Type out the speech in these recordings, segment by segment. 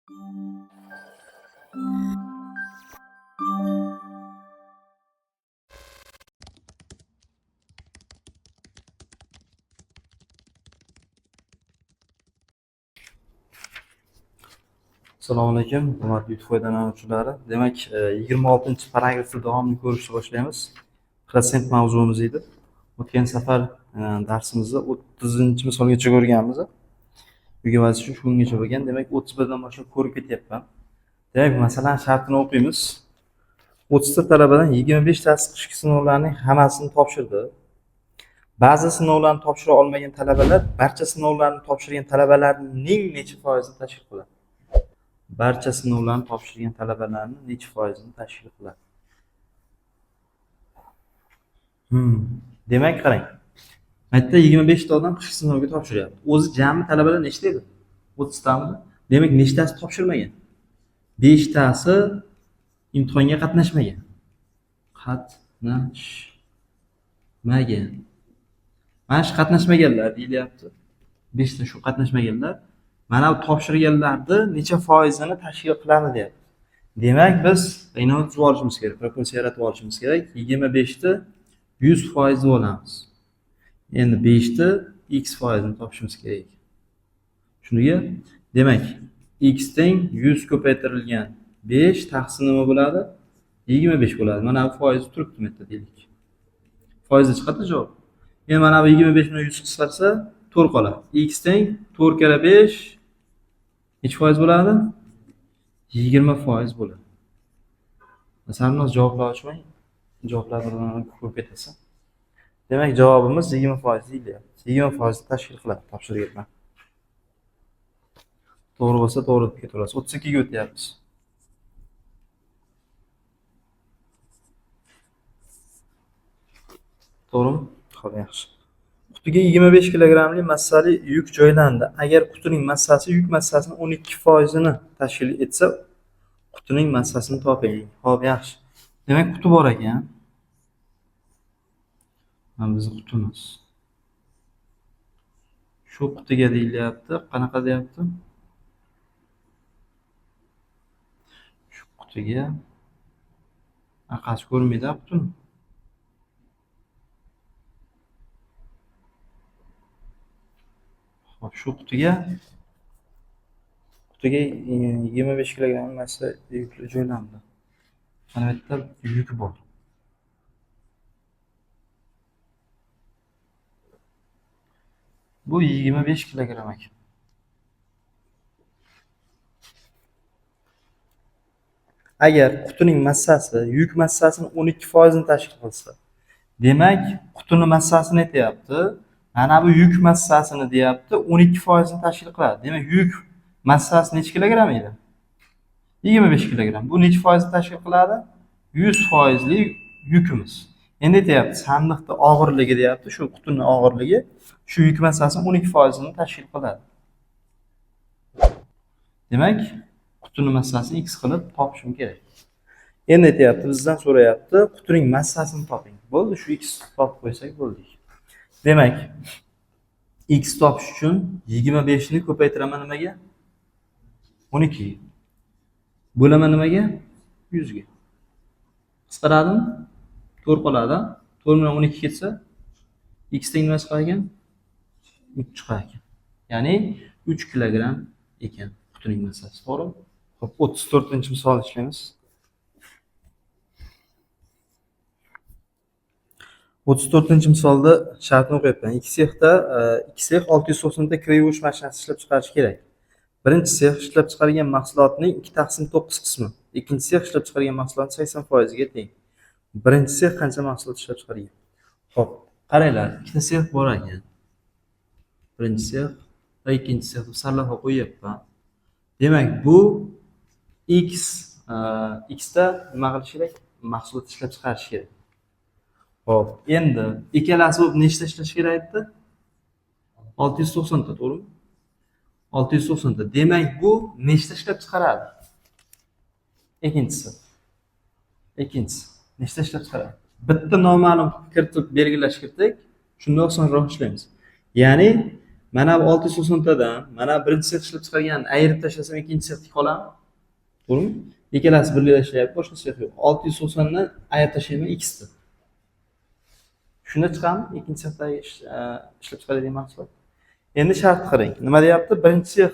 Assalomu alaykum, hurmatli YouTube foydalanuvchilari. Demak, 26-paragrafni davomli ko'rishni boshlaymiz. Prosent mavzumiz edi. O'tgan safar darsimizda 30-misolgacha ko'rganmiz. Bugun vazifa shungacha bo'lgan. Demak, 31dan boshlab ko'rib ketyapman. Demak, masalan, shartini o'qiymiz. 30 ta talabadan 25 tasi qishki sinovlarning hammasini topshirdi. Ba'zi sinovlarni topshira olmagan talabalar barcha sinovlarni topshirgan talabalarning necha foizini tashkil qiladi? Barcha sinovlarni topshirgan talabalarning necha foizini tashkil qiladi? Demak, qarang. Mayda 25 ta odam qishki sinovga topshiryapti. O'zi jami talabalar nechta edi? 30 tami. Demak, nechtasi topshirmagan? 5 tasi imtihonga qatnashmagan. Mana shu qatnashmaganlar deyilyapti. 5 ta shu qatnashmaganlar. Mana bu topshirganlarni necha foizini tashkil qiladi deyapti. Demak, biz inoat tuzib olishimiz kerak, proporsiya yaratib olishimiz kerak. 25 ni 100% deb olamiz. Endi 5 ni x foizini topishimiz kerak. Shunga, demak, x teng 100 ko'paytirilgan 5 taqsim nima bo'ladi? 25 bo'ladi. Mana bu foiz turibdi bu yerda deylik. Foizda chiqadi javob. Endi mana bu 25 bilan 100 qisqarsa 4 qoladi. X teng 4 kara 5 necha foiz bo'ladi? 20% bo'ladi. Masalan, javoblar ochmang. Javoblarni ko'rib ketasan. Demak, javobimiz 20% deyilyapti. 20% tashkil qiladi topshirgan. To'g'ri bo'lsa to'g'ri deb ketaverasiz. 32 ga o'tyapmiz. To'g'rimi? Xo'p, yaxshi. Qutiga 25 kilogramli massali yuk joylandi. Agar qutining massasi yuk massasining 12% ni tashkil etsa, qutining massasini toping. Xo'p, yaxshi. Demak, quti bor ekan. Mana bizning qutimiz. Shu qutiga deyilyapti. Qanaqa deyapti? Shu qutiga aqasi ko'rmaydi qutini. Xo'p, shu qutiga 25 kilogram massa yukli joylandi. Mana bu yerda yuk bor. Bu 25 kilogram ekan. Agar qutining massasi yuk massasining 12% ni tashkil qilsa, demak, qutining massasini aytayapti. Mana bu yuk massasini deyapti, 12% ni tashkil qiladi. Demak, yuk massasi necha kilogram edi? 25 kilogram. Bu necha foizni tashkil qiladi? 100% li yukimiz. Endi aytayapti, sandiqning og'irligi deyapti, shu qutining og'irligi shu yuk massasining 12% ni tashkil qiladi. Demak, qutining massasini x qilib topishim kerak. Endi aytayapti, bizdan so'rayapti, qutining massasini toping. Bo'ldi, shu x topib qo'ysak bo'ldi. Demak, x topish uchun 25 ni ko'paytiraman nimaga? 12 ga. Bo'laman nimaga? 100 ga. Qisqaradimi? 4 qoladi. 4 bilan 12 ketsa x teng nima chiqar ekan? 3 chiqar ekan. Ya'ni 3 kilogram ekan qutining massasi. To'g'rimi? Xo'p, 34-misol ishlaymiz. 34-misolda shartni o'qiyapman. Ikki sexda 690 ta kira yuvish mashinasi ishlab chiqarish kerak. Birinchi sex ishlab chiqargan mahsulotning 2/9 qismi, ikkinchi sex ishlab chiqargan mahsulotning 80% ga teng. Birinchi sex qancha mahsulot ishlab chiqargan? Xo'p, qaranglar, ikkita sex bor ekan. Birinchi sex va ikkinchi sex deb sarlavha qo'yapman. Demak, bu x da nima qilish kerak? Mahsulot ishlab chiqarish kerak. Xo'p, endi ikkalasi bo'lib nechta ishlash kerak edi? 690 ta, to'g'rimi? 690 ta. Demak, bu nechta ishlab chiqaradi? Ikkinchisi. Nechta ishlab chiqaradi? Bitta noma'lum kiritib belgilash kerak. Shunda osonroq ishlaymiz. Ya'ni Mana bu 690tadan mana birinchi sex ishlab chiqargan ayirib tashlasam ikkinchi sexga qoladimi? To'g'rimi? Ikkalasi birga ishlayapti, boshqa sex yo'q. 690 dan ayirib tashlayman x'ni. Shunda chiqami? Ikkinchi sexdagi ishlab chiqaradigan mahsulot. Endi shart qarang. Nima deyapti? Birinchi sex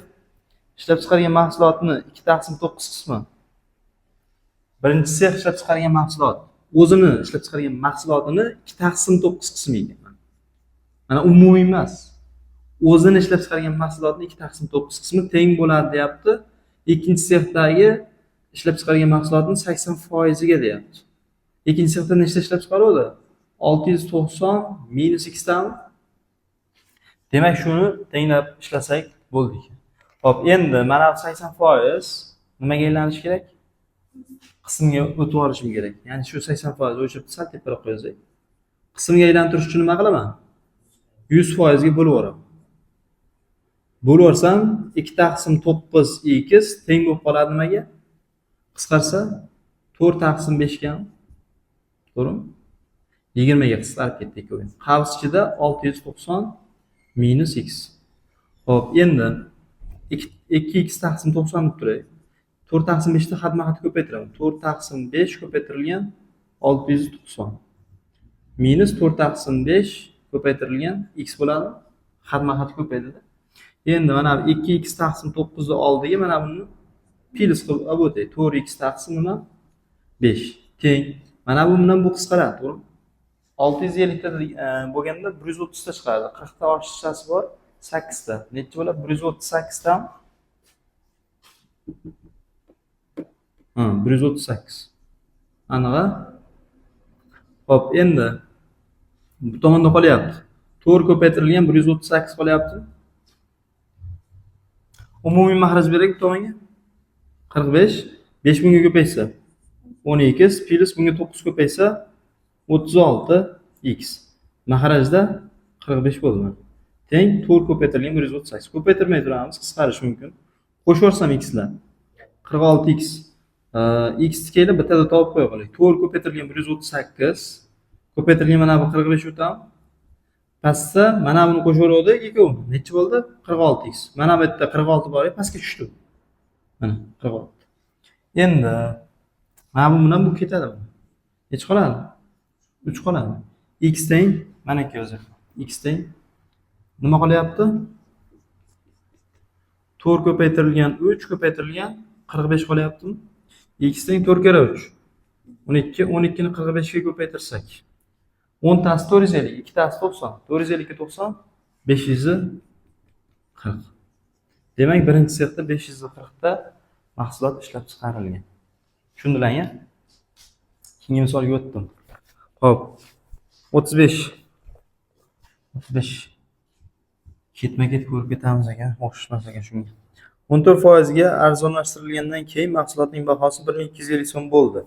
ishlab chiqargan mahsulotni 2/9 qismi. Birinchi sex ishlab chiqargan mahsulot o'zini ishlab chiqargan mahsulotini 2/9 qismi ekan. Mana umumiy emas. O'zini ishlab chiqargan mahsulotning 2/9 qismi teng bo'ladi deyapti. Ikkinchi sexdagi ishlab chiqargan mahsulotning 80% ga deyapti. Ikkinchi sexda nechta ishlab chiqaradi? 690 minus x dan. Demak, shuni tenglab ishlasak bo'ldi. Xo'p, endi mana 80% nimaga aylanishi kerak? Qismga o'tib olishim kerak. Ya'ni shu 80% o'chirib sal teparoq qo'ysak. Qismga aylantirish uchun nima qilaman? 100% ga bo'lib o'raman. Bo'lib o'rsam 2/9x teng bo'lib qoladi nimaga? Qisqarsa 4/5 ga. To'g'rimi? 20 ga qisqarib ketdi ikkovi. Qavs ichida 690 minus x. Xo'p, endi 2x/90 deb turaylik. 4/5 ni xatma-xat ko'paytiraman. 4/5 ko'paytirilgan 690 minus 4/5 ko'paytirilgan x bo'ladi. Xatma-xat ko'paydi. Endi mana 2x/9 ni oldiga mana buni plyus qilib olib o'tay. 4x/5 teng. Mana bu bilan bu qisqaradi, to'g'rimi? 650 ta bo'lganda 130 ta chiqadi. 40 ta oshishchasi bor, 8 ta. Necha bo'ladi? 138 ta. 138. Aniq. Xo'p, endi bu tomonda qolyapti. 4 ko'paytirilgan 138 qolyapti. Umumiy mahraj beraylik bu tomonga. 45, 5 bunga ko'paysa 12 plus bunga 9 ko'paysa 36x. Mahrajda 45 bo'ldi. Teng 4 ko'paytirilgan 138. Ko'paytirmay turamiz, qisqarish mumkin. Qo'shib yuborsam x'lar 46x. X kelib bittada topib qo'ya qolaylik. 4 ko'paytirilgan 138 ko'paytirilgan mana bu 45 o'tam. Pastda mana buni qo'shib yubordik, ikkovi. Necha bo'ldi? 46x. Mana bu yerda 46 bor, pastga tushdi. Mana 46. Endi mana bu bilan bu ketadi. Nech qoladi? 3 qoladi. X teng mana ikki o'zi. X teng nima qolyapti? 4 ko'paytirilgan 3 ko'paytirilgan 45 qolyaptimi? X teng 4 kere 3. 12, 12 ni 45 ga ko'paytirsak 10 tasi 450, 2 tasi 90. 450 ga 90, 540. Demak, birinchi sexda 540 ta mahsulot ishlab chiqarilgan. Tushundilarmi? Keyingi misolga o'tdim. Xo'p. 35. Ketma-ket ko'rib ketamiz ekan, o'xshashmas ekan shunga. 14% ga arzonlashtirilgandan keyin mahsulotning bahosi 1250 so'm bo'ldi.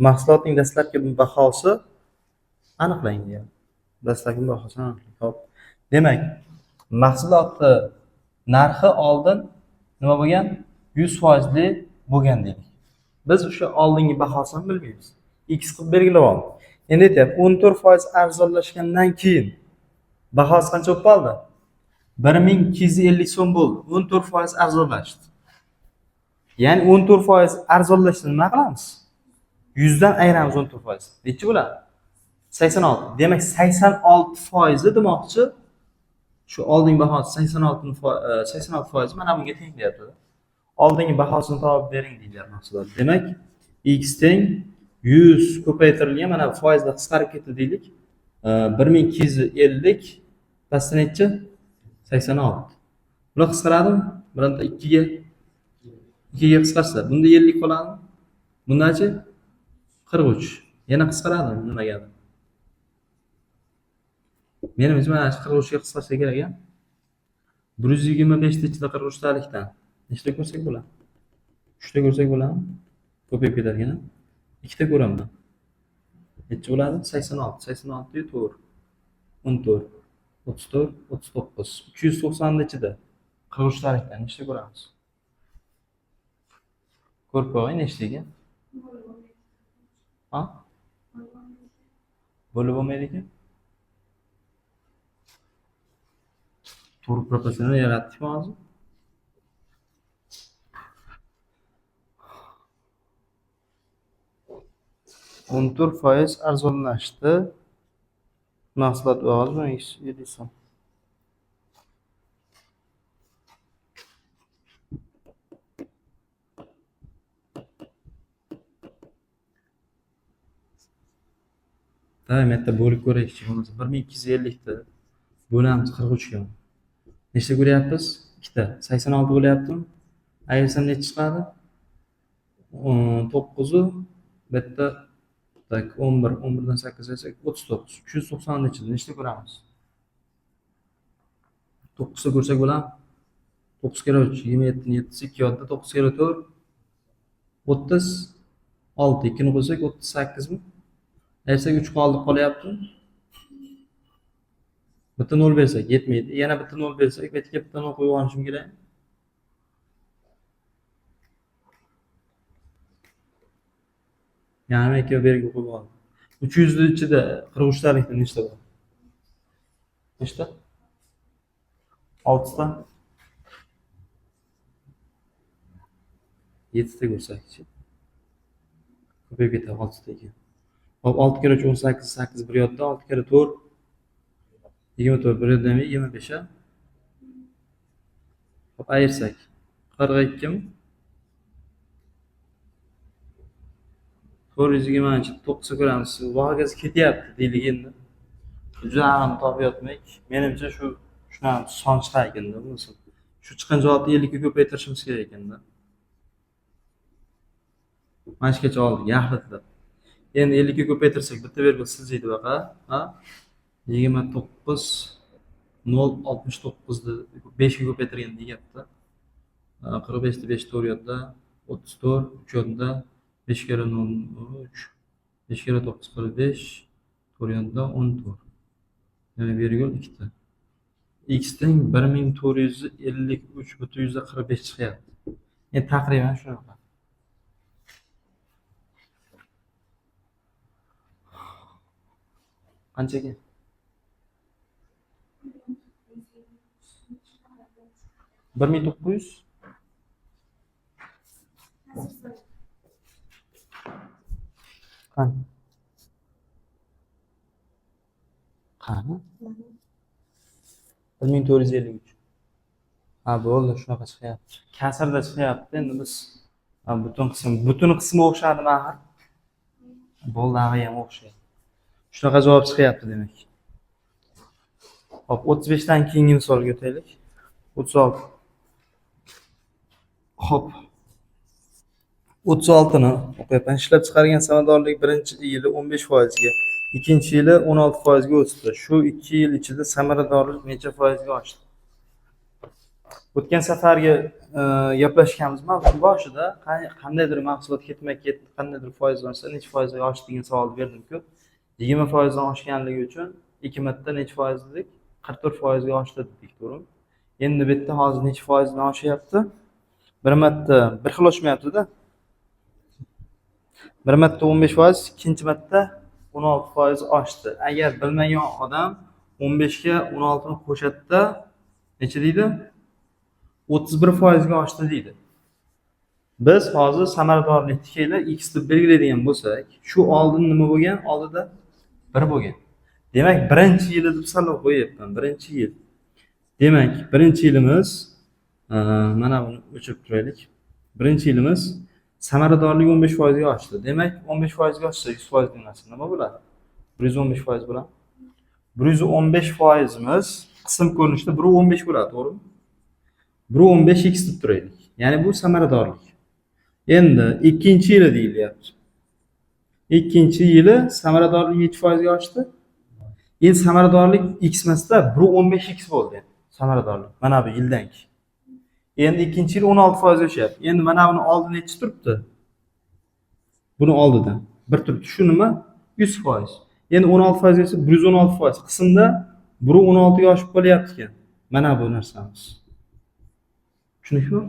Mahsulotning dastlabki bahosi aniqlang deyapti. Dastlabki bahosini aniqlang. Xo'p. Demak, mahsulotni narxi oldin nima bo'lgan? 100% li bo'lgan dedik. Biz o'sha oldingi bahosini bilmaymiz. X qilib belgilab oldik. Endi aytayapti, 14% arzonlashgandan keyin bahosi qancha bo'lib qoldi? 1250 so'm bo'ldi. 14% arzonlashdi. Ya'ni 14% arzonlashdi nima qilamiz? 100 dan ayiramiz 14%. Necha bo'ladi? 86. Demak, 86% demoqchi. Shu oldingi bahosi 86% mana bunga teng deyapti. Oldingi bahosini topib bering deyapti mahsulot. Demak, x teng 100 ko'paytirilgan mana foizda qisqarib ketdi deylik. 1250 pastda necha? 86. Bular qisqaradimi? Bironta 2 ga qisqarsa, bunda 50 qoladi. Bundachi 43. Yana qisqaradimi nimagadir? Menimcha mana 43 ga qisqarsa kerak a. 125 ta ichida 43 talikdan nechta ko'rsak bo'ladi? 3 ta ko'rsak bo'ladimi? Ko'payib ketadigan. 2 ta ko'raman. Necha bo'ladi? 86. 86 ga 4. 14. 34, 39. 290 ichida 43 talikdan nechta ko'ramiz? Ko'rib qo'ying nechtaga? Ha? Bo'lib bo'lmaydi-ku. to'g'ri proporsional yaratdikmi hozir? 14% arzonlashdi. Mahsulot bahosi 7 so'm. Tamam, yerda bo'lib ko'raylikchi bo'lmasa 1250 ta bo'lamiz 43 ga. Nechta ko'ryapmiz? Ikkita. 86 bo'lyaptimi? Ayirsam necha chiqadi? 9 u bitta tak 11, 11 dan 8 olsak 39. 390 nechta ko'ramiz? 9 ta ko'rsak bo'ladimi? 9 kere 3 27 ni 7 2 yo'qda 9 kere 4 36. 2 ni qo'ysak 38 mi? Ayirsak 3 qolyapti. Bitta 0 bersak yetmaydi. Yana bitta 0 bersak, bu yerga bitta 0 qo'yib olishim kerak. Yani belki bir yerga qo'yib oldim. 300 ni ichida 43 talikda nechta bor? Nechta? 6 ta. 7 ta ko'rsakchi. Ko'payib ketadi 6 ta ekan. Hop 6 kere 3 18, 8 bir yoqda, 6 kere 4 24 bir yoqda 25 ha. Hop ayirsak 42 mi? 420 9 ko'ramiz. Vaqtga ketyapti deylik endi. Juda ham topyapmak. Menimcha shunaqa son chiqar ekanda bunisi. Shu chiqqan javobni 50 ga ko'paytirishimiz kerak ekanda. Mana shugacha oldik, yaxlitlab. Endi 50 ga ko'paytirsak bitta virgul siljiydi baqa, ha? 29 069 ni 5 ga ko'paytirgan deyapti. 45 ni 5 to'g'ri yoqda, 34 3 yoqda 5 kere 0 3 5 kere 9 45 to'g'ri yoqda 14. Yani virgül 2 ta. X'ten 1453,45 chiqyapti. Endi taqriban shunaqa. Qanchaga? 1900 qani? Qani? 1453. Ha, bo'ldi, shunaqa chiqyapti. Kasrda chiqyapti. Endi biz butun qismi o'xshadimi axir? Bo'ldi, ham o'xshaydi. Shunaqa javob chiqyapti demak. Hop, 35 dan keyingi misolga o'taylik. 36. Hop. 36 ni o'qiyapman. Ishlab chiqargan samaradorlik birinchi yili 15% ga, ikkinchi yili 16% ga o'sdi. Shu 2 yil ichida samaradorlik necha foizga oshdi? O'tgan safargi gaplashganmiz mavzu boshida qandaydir mahsulot ketma-ket qandaydir foiz oshsa, necha foizga oshdi degan savol berdim-ku. 20% dan oshganligi uchun 2 marta necha foiz dedik? 44% ga oshdi dedik, to'g'rimi? Endi bu yerda hozir necha foizdan oshyapti? Bir marta bir xil oshmayapti-da. Bir marta 15%, ikkinchi marta 16% oshdi. Agar bilmagan odam 15 ga 16 ni qo'shatda necha deydi? 31% ga oshdi deydi. Biz hozir samaradorlik tikaylar x deb belgilaydigan bo'lsak, shu oldin nima bo'lgan? Oldida 1 bo'lgan. Demak, birinchi yili deb salov qo'yapman, birinchi yil. Demak, birinchi yilimiz mana buni o'chirib turaylik. Birinchi yilimiz samaradorlik 15% ga oshdi. Demak, 15% ga oshsa 100% emas. Nima bo'ladi? 115% bo'ladi. 115% imiz qism ko'rinishida 115 bo'ladi, to'g'rimi? 115 x deb turaylik. Ya'ni bu samaradorlik. Endi ikkinchi yili deyilyapti. Ikkinchi yili samaradorlik necha foizga oshdi? Endi samaradorlik x emasda 115x bo'ldi samaradorlik. Mana bu yildan keyin. Endi ikkinchi yil 16% o'shyapti. Endi mana buni oldida necha turibdi? Buni oldida 1 turibdi. Shu nima? 100%. Endi 16% esa 116%. Qismda 116 ga oshib qolyapti ekan. Mana bu narsamiz. Tushunishmi?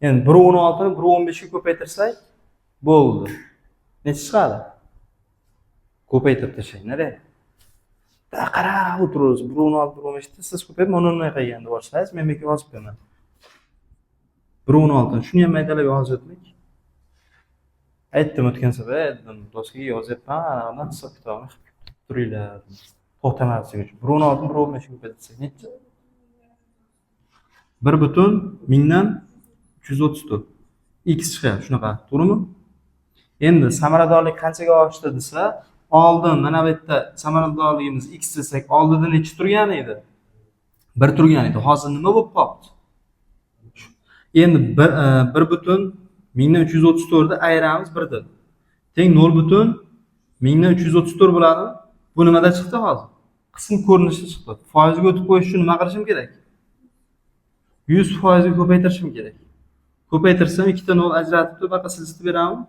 Endi 116 ni 115 ga ko'paytirsak bo'ldi. Necha chiqadi? Ko'paytirib tashlang. Nereye? qarab o'tiramiz. 1.16, 1.15 siz ko'payib mana unday qilganda boshlaysiz. Men menga yozib beraman. 1.16 shuni ham maydalab yozib o'tmak. Aytdim o'tgan safar, aytdim doskaga yozyapman, ana hisob kitobini qilib turinglar. To'xtamaslik uchun. 1.16, 1.15 ko'paytirsak necha? 1.1000 x chiqadi, shunaqa, to'g'rimi? Endi samaradorlik qanchaga oshdi desa, oldin mana bu yerda samaradorligimiz x desak, oldida necha turgan edi? 1 turgan edi. Hozir nima bo'lib qoldi? Endi 1.1334 ni ayiramiz 1 dan. Teng 0.1334 bo'ladi. Bu nimada chiqdi hozir? Qism ko'rinishida chiqdi. Foizga o'tib qo'yish uchun nima qilishim kerak? 100% ga ko'paytirishim kerak. Ko'paytirsam 2 ta 0 ajratib baqa silsitib beraman.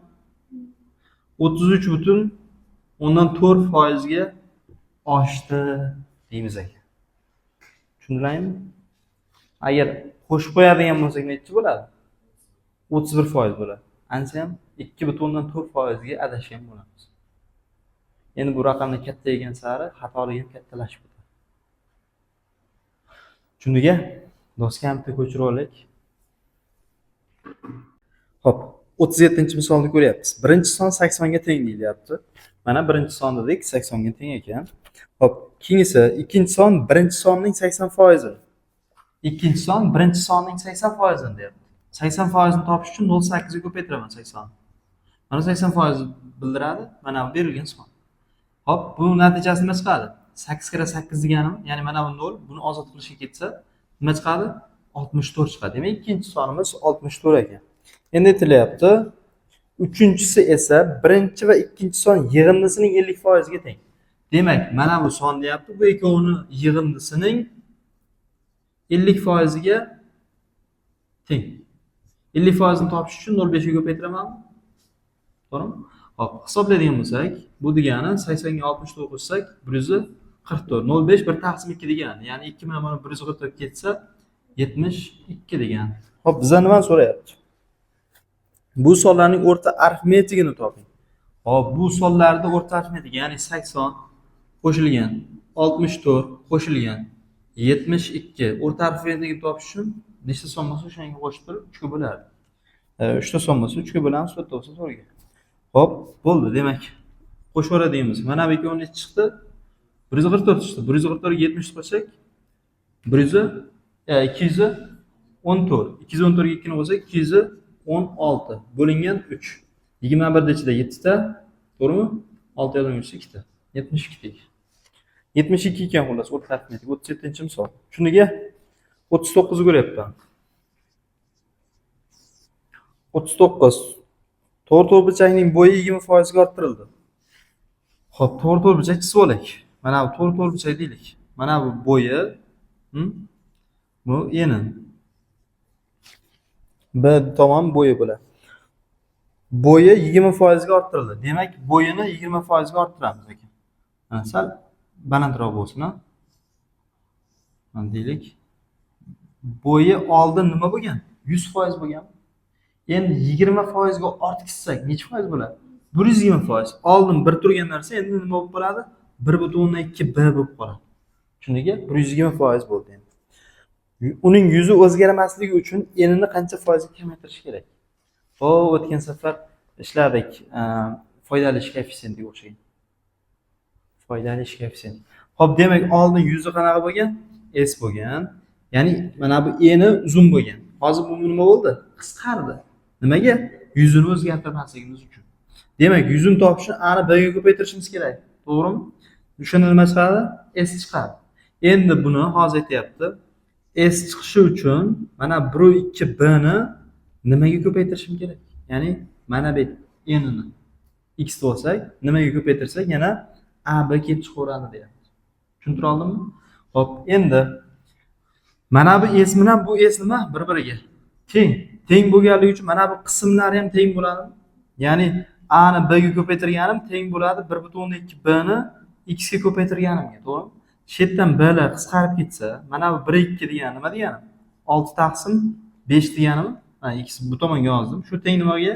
33.4% ga oshdi deymiz ekan. Tushundingizmi? Agar qo'shib qo'yadigan bo'lsak necha bo'ladi? 31% bo'ladi. Ancha ham 2.4% ga adashgan bo'lamiz. Endi bu raqamni kattaygan sari xatolik ham kattalashib ketadi. Tushundingizmi? Doskani ko'chirib olaylik. Xo'p, 37-misolni ko'ryapmiz. Birinchi son 80 ga teng deyilyapti. Mana birinchi son dedik, 80 ga teng ekan. Xo'p, keyingisi ikkinchi son birinchi sonning 80%. Ikkinchi son birinchi sonning 80% deyapti. 80% ni topish uchun 0.8 ga ko'paytiraman 80. Mana 80% bildiradi. Mana bu berilgan son. Xo'p, bu natijasi nima chiqadi? 8 kira 8 deganim, ya'ni mana bu 0, buni ozod qilishga ketsa, nima chiqadi? 64 chiqadi. Demak, ikkinchi sonimiz 64 ekan. Endi aytilyapti, uchinchisi esa birinchi va ikkinchi son yig'indisining 50% ga teng. Demak, mana bu son deyapti, bu ikkovini yig'indisining 50% ga teng. 50% ni topish uchun 0.5 ga ko'paytiraman. To'g'rimi? Hop, hisoblaydigan bo'lsak, bu degani 80 ga 64 qo'shsak 144. 0.5 1 taqsim 2 degani. Ya'ni 2 bilan mana 144 ketsa 72 degani. Hop, bizdan nima so'rayapti? Bu sonlarning o'rta arifmetigini toping. Hop, bu sonlarda o'rta arifmetik, ya'ni 80 qo'shilgan 64 qo'shilgan 72 o'rta arifmetigini topish uchun nechta son bo'lsa o'shanga qo'shib turib 3 ga bo'ladi. 3 ta son bo'lsa 3 ga bo'lamiz, 4 ta bo'lsa 4 ga. Hop, bo'ldi. Demak, qo'shib o'radimiz. Mana bu ikkovi necha chiqdi? 144 chiqdi. 144 ga 70 qo'shsak 214. 214 ga 2 ni qo'shsak 216 bo'lingan 3. 21 da ichida 7 ta, to'g'rimi? 6 yo'ldan yursa 2 ta. 72 deylik. 72 ekan xullas, o'rta arifmetik. 37-misol. Shuniga 39 ko'ryapman. 39. To'g'ri burchakning bo'yi 20% ga orttirildi. Xo'p, to'g'ri burchak chizib olaylik. Mana bu to'g'ri burchak deylik. Mana bu bo'yi, bu eni. B tomon bo'yi bo'ladi. Bo'yi 20% ga orttirildi. Demak, bo'yini 20% ga orttiramiz ekan. Mana sal balandroq bo'lsin, ha. Mana deylik. Bo'yi oldin nima bo'lgan? 100% bo'lgan. Endi 20% ga orttirsak, necha foiz bo'ladi? 120%. Oldin 1 turgan narsa endi nima bo'lib qoladi? 1.2 b bo'lib qoladi. Shunga 120% bo'ldi endi. Uning yuzi o'zgarmasligi uchun enini qancha foizga kamaytirish kerak? O'tgan safar ishladik, foydali ish koeffitsiyentiga o'xshagan. Foydali ish koeffitsiyenti. Xo'p, demak, oldin yuzi qanaqa bo'lgan? S bo'lgan. Ya'ni mana bu eni uzun bo'lgan. Hozir bu nima bo'ldi? Qisqardi. Nimaga? Yuzini o'zgartirmasligimiz uchun. Demak, yuzini topishni ani b ga ko'paytirishimiz kerak. To'g'rimi? Shunda nima chiqadi? S chiqadi. Endi buni hozir aytayapti. S chiqishi uchun mana 1.2 b ni nimaga ko'paytirishim kerak? Ya'ni mana bu enini x bo'lsak, nimaga ko'paytirsak yana a b kelib chiqaveradi deyapti. Tushuntira oldimmi? Xo'p, endi mana bu s bilan bu s nima? Bir-biriga teng. Teng bo'lganligi uchun mana bu qismlari ham teng bo'ladi. Ya'ni a ni b ga ko'paytirganim teng bo'ladi 1.2 b ni x ga ko'paytirganimga, to'g'rimi? Chetdan blar qisqarib ketsa, mana bu 1.2 degani nima degani? 6 taqsim 5 deganimi? Mana x bu tomonga yozdim. Shu teng nimaga?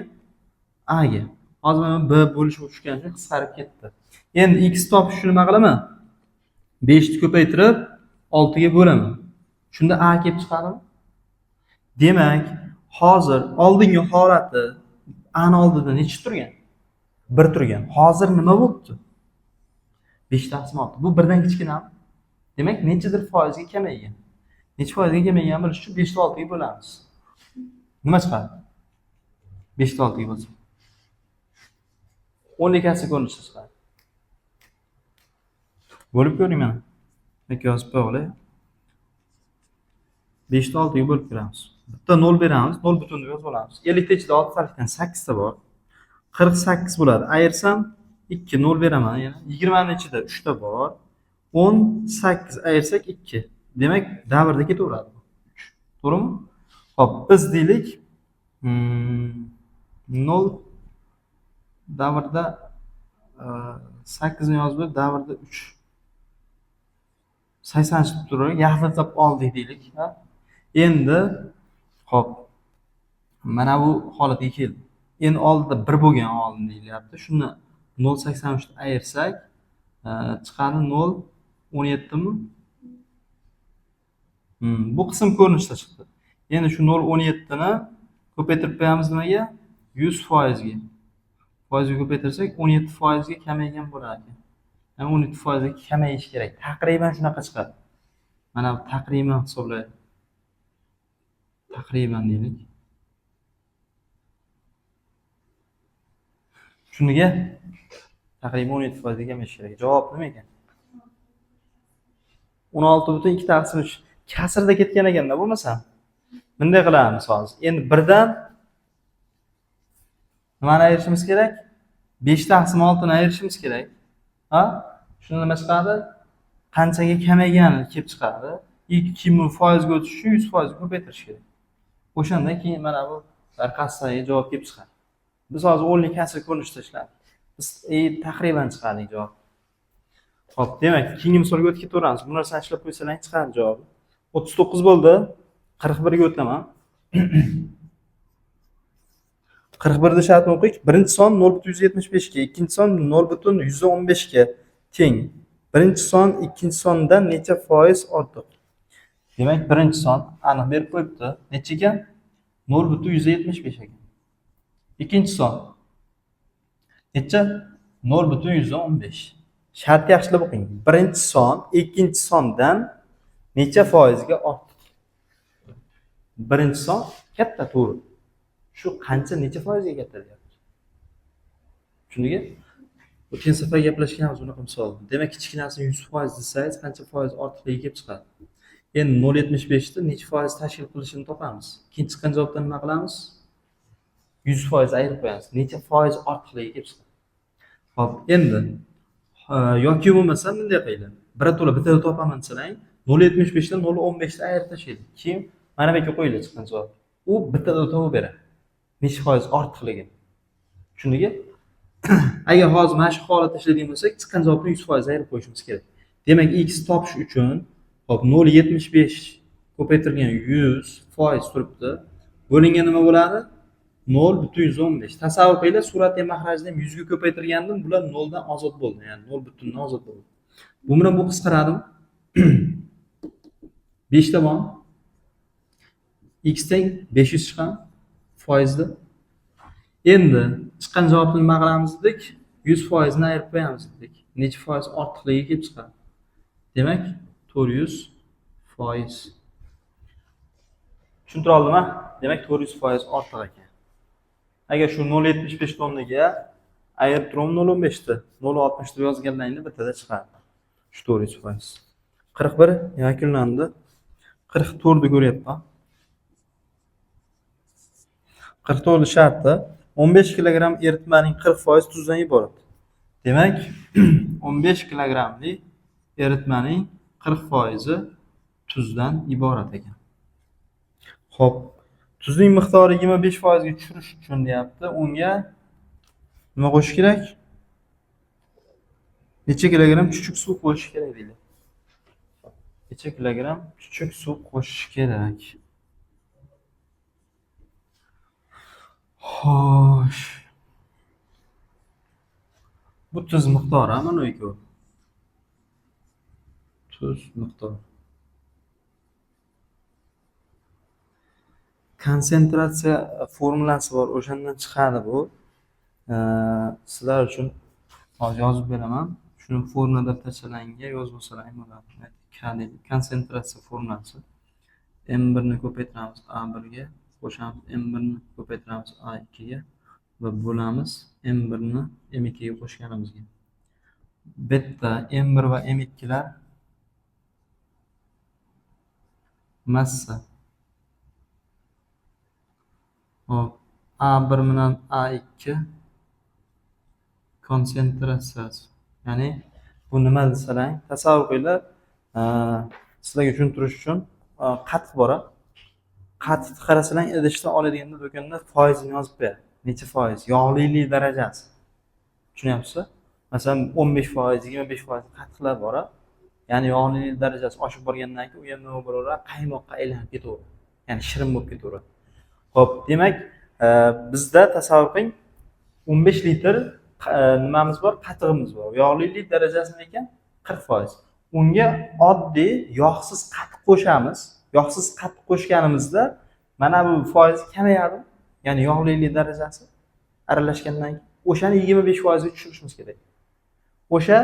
A ga. Hozir mana b bo'lish tushgan uchun qisqarib ketdi. Endi x topish uchun nima qilaman? 5 ni ko'paytirib 6 ga bo'laman. Shunda A kelib chiqadimi? Demak, hozir oldingi holati A ni oldida necha turgan? 1 turgan. Hozir nima bo'libdi? 5 taqsim 6. Bu 1 dan kichkinami? Demak, nechadir foizga kamaygan. Necha foizga kamaygan bilish uchun 5 ni 6 ga bo'lamiz. Nima chiqadi? 5 ni 6 ga bo'lsa. 10 ekasi ko'rinishda chiqadi. Bo'lib ko'ring mana. Yoki yozib qo'yinglar. 5 ni 6 ga bo'lib beramiz. Bitta 0 beramiz, 0 butun deb yozib olamiz. 50 ta ichida 6 tarafdan 8 ta bor. 48 bo'ladi. Ayirsam 2 0 beraman yana. 20 ni ichida 3 ta bor. 18 ayirsak 2. Demak, davrda ketaveradi. 3. To'g'rimi? Xo'p, biz deylik 0 davrda 8 ni yozib, davrda 3. 80 chiqib turadi. Yaxlitlab oldik deylik, ha? Endi xo'p. Mana bu holatga keldi. Endi oldida 1 bo'lgan oldin deyilyapti. Shuni 0.83 ni ayirsak, chiqadi 0.17 mi? Bu qism ko'rinishda chiqdi. Endi shu 0.17 ni ko'paytirib qo'yamiz nimaga? 100% ga. Foizga ko'paytirsak 17% ga kamaygan bo'ladi. Yani 17% ga kamayishi kerak. Taqriban shunaqa chiqadi. Mana bu taqriban hisoblaydi. Taqriban deylik. Shuniga taqriban 17% ga kamayishi kerak. Javob nima ekan? 16.2 taqsim 3. Kasrda ketgan ekanda bo'lmasa, bunday qilamiz hozir. Endi 1 dan nimani ayirishimiz kerak? 5 taqsim 6 ni ayirishimiz kerak. Ha? Shunda nima chiqadi? Qanchaga kamaygani kelib chiqadi. Ilk 2000% ga o'tish uchun 100% ga ko'paytirish kerak. O'shandan keyin mana bu darqasdagi javob kelib chiqadi. Biz hozir 10 ni kasr ko'rinishda ishladik. Biz taqriban chiqadi javob. Xo'p, demak, keyingi misolga o'tib ketaveramiz. Bu narsani ishlab qo'ysalar chiqadi javobi. 39 bo'ldi. 41 ga o'taman. 41 ni shartni o'qiylik. Birinchi son 0.175 ga, ikkinchi son 0.115 ga teng. Birinchi son ikkinchi sondan necha foiz ortiq? Demak, birinchi son aniq berib qo'yibdi. Necha ekan? 0.175 ekan. Ikkinchi son necha? 0.115. Shartni yaxshilab o'qing. Birinchi son ikkinchi sondan necha foizga ortiq? Birinchi son katta, to'g'ri. Shu qancha necha foizga katta deyapti. Shunga o'tgan safar gaplashganmiz bunaqa misol. Demak, kichkinasini 100% desangiz, qancha foiz ortiqligi kelib chiqadi. Endi 0.75 ni necha foiz tashkil qilishini topamiz. Keyin chiqqan javobdan nima qilamiz? 100% ayirib qo'yamiz. Necha foiz ortiqligi kelib chiqadi. Xo'p, endi yoki bo'lmasa bunday qilinglar. Birato'la bittada topaman desangiz, 0.75 dan 0.15 ni ayirib tashlaylik. Keyin mana bu yerga qo'yinglar chiqqan javob. U bittada topib beradi. Necha foiz ortiqligi. Shunga agar hozir mana shu holatda ishlaydigan bo'lsak, chiqqan javobni 100% ayirib qo'yishimiz kerak. Demak, x topish uchun hop 0.75 ko'paytirgan 100% turibdi. Bo'lingan nima bo'ladi? 0.115. Tasavvur qilinglar, surat ham mahrajni ham 100 ga ko'paytirgandim, bular 0 dan ozod bo'ldi. Ya'ni 0 butundan ozod bo'ldi. Bu bilan bu qisqaradimi? 5 ta bor. X teng 500 chiqqan foizda. Endi chiqqan javobni nima qilamiz dedik? 100% ni ayirib qo'yamiz dedik. Necha foiz ortiqligi kelib chiqadi? Demak, 400%. Tushuntira oldimmi? Demak, 400% ortiq ekan. Agar shu 0.75 tonnaga ayirib turib 0.15 ni 0.60 deb yozganlaringda bittada chiqadi. Shu 400%. 41 yakunlandi. 44 ni ko'ryapman. 44 sharti 15 kilogramm eritmaning 40% tuzdan iborat. Demak, 15 kilogrammlik eritmaning 40% tuzdan iborat ekan. Xo'p, tuzning miqdori 25% ga tushirish uchun deyapti. Unga nima qo'shish kerak? Necha kilogramm chuchuk suv qo'shish kerak deydi. Necha kilogramm chuchuk suv qo'shish kerak? Xo'sh. Bu tuz miqdori mana bu. tuz miqdori. Konsentratsiya formulasi bor, o'shandan chiqadi bu. Sizlar uchun hozir yozib beraman. Shuni formula daftarchalariga yozib olsalaring bo'ladi. Konsentratsiya formulasi. M1 ni ko'paytiramiz A1 ga, qo'shamiz M1 ni ko'paytiramiz A2 ga va bo'lamiz M1 ni M2 ga qo'shganimizga. Bitta M1 va M2 lar massa. Hop, A1 bilan A2 konsentratsiyasi. Ya'ni bu nima desalang, tasavvur qilinglar, sizlarga tushuntirish uchun qatiq bor. Qatiqni qarasalang, idishdan oladiganda do'konda foizini yozib beradi. Necha foiz? Yog'lilik darajasi. Tushunyapsizmi? Masalan, 15%, 25% qatiqlar bor. Ya'ni yog'lilik darajasi oshib borgandan keyin u ham nima bo'laveradi? Qaymoqqa aylanib ketaveradi. Ya'ni shirin bo'lib ketaveradi. Xo'p, demak, bizda tasavvur qiling, 15 litr nimamiz bor, qatig'imiz bor. Yog'lilik darajasi ekan 40%. Unga oddiy yog'siz qatiq qo'shamiz. Yog'siz qatiq qo'shganimizda mana bu foiz kamayadi. Ya'ni yog'lilik darajasi aralashgandan keyin o'shani 25% ga tushirishimiz kerak. O'sha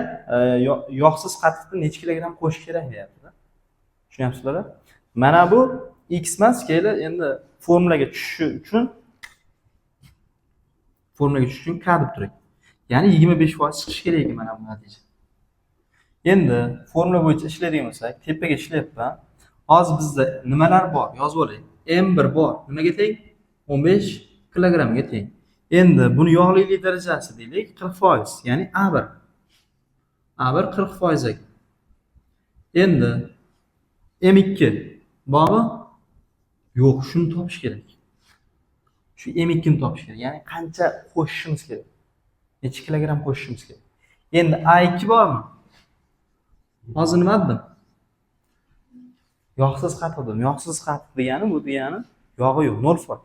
yog'siz qatiqni necha kilogramm qo'shish kerak deyapti-da. Tushunyapsizlar? Mana bu x emas, keyin endi formulaga tushishi uchun k deb turing. Ya'ni 25% chiqishi kerak ekan mana bu natija. Endi formula bo'yicha ishlaydigan bo'lsak, tepaga ishlayapman. Hozir bizda nimalar bor? Yozib oling. M1 bor. Nimaga teng? 15 kilogrammga teng. Endi buni yog'lilik darajasi deylik 40%, ya'ni A1. A1 40%. Endi M2 bormi? Yo'q, shuni topish kerak. Shu M2 ni topish kerak. Ya'ni qancha qo'shishimiz kerak? Necha kilogramm qo'shishimiz kerak? Endi A2 bormi? Hozir nima dedim? Yog'siz qatiq dedim. Yog'siz qatiq degani bu degani yog'i yo'q, 0%.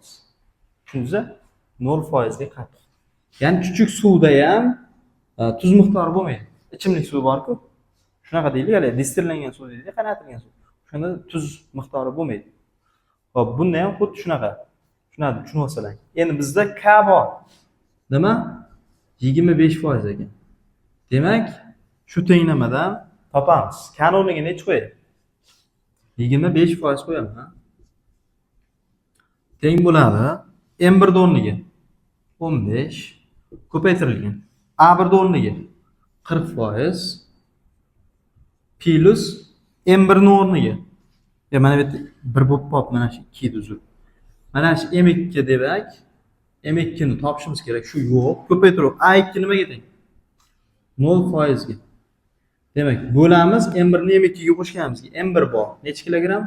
Tushundingizmi? 0% ga qatiq. Ya'ni chuchuk suvda ham tuz miqdori bo'lmaydi. Ichimlik suvi bor-ku. Shunaqa deylik, hali distillangan suv deylik, qaynatilgan suv. Shunda tuz miqdori bo'lmaydi. Xo'p, bunda ham xuddi shunaqa. Tushunib olsalar. Endi bizda K bor. Nima? 25% ekan. Demak, shu tenglamadan topamiz. K ni o'rniga necha qo'yay? 25% qo'yaman. Teng bo'ladi. M1 ni o'rniga 15 ko'paytirilgan. A1 ni o'rniga 40% plus M1 ni o'rniga. Mana bu yerda 1 bo'lib qolib, mana shu 2 uzr. Mana shu M2 demak, M2 ni topishimiz kerak. Shu yo'q. Ko'paytiruv A2 nimaga teng? 0% ga. Demak, bo'lamiz M1 ni M2 ga qo'shganimizga. M1 bor. Necha kilogramm?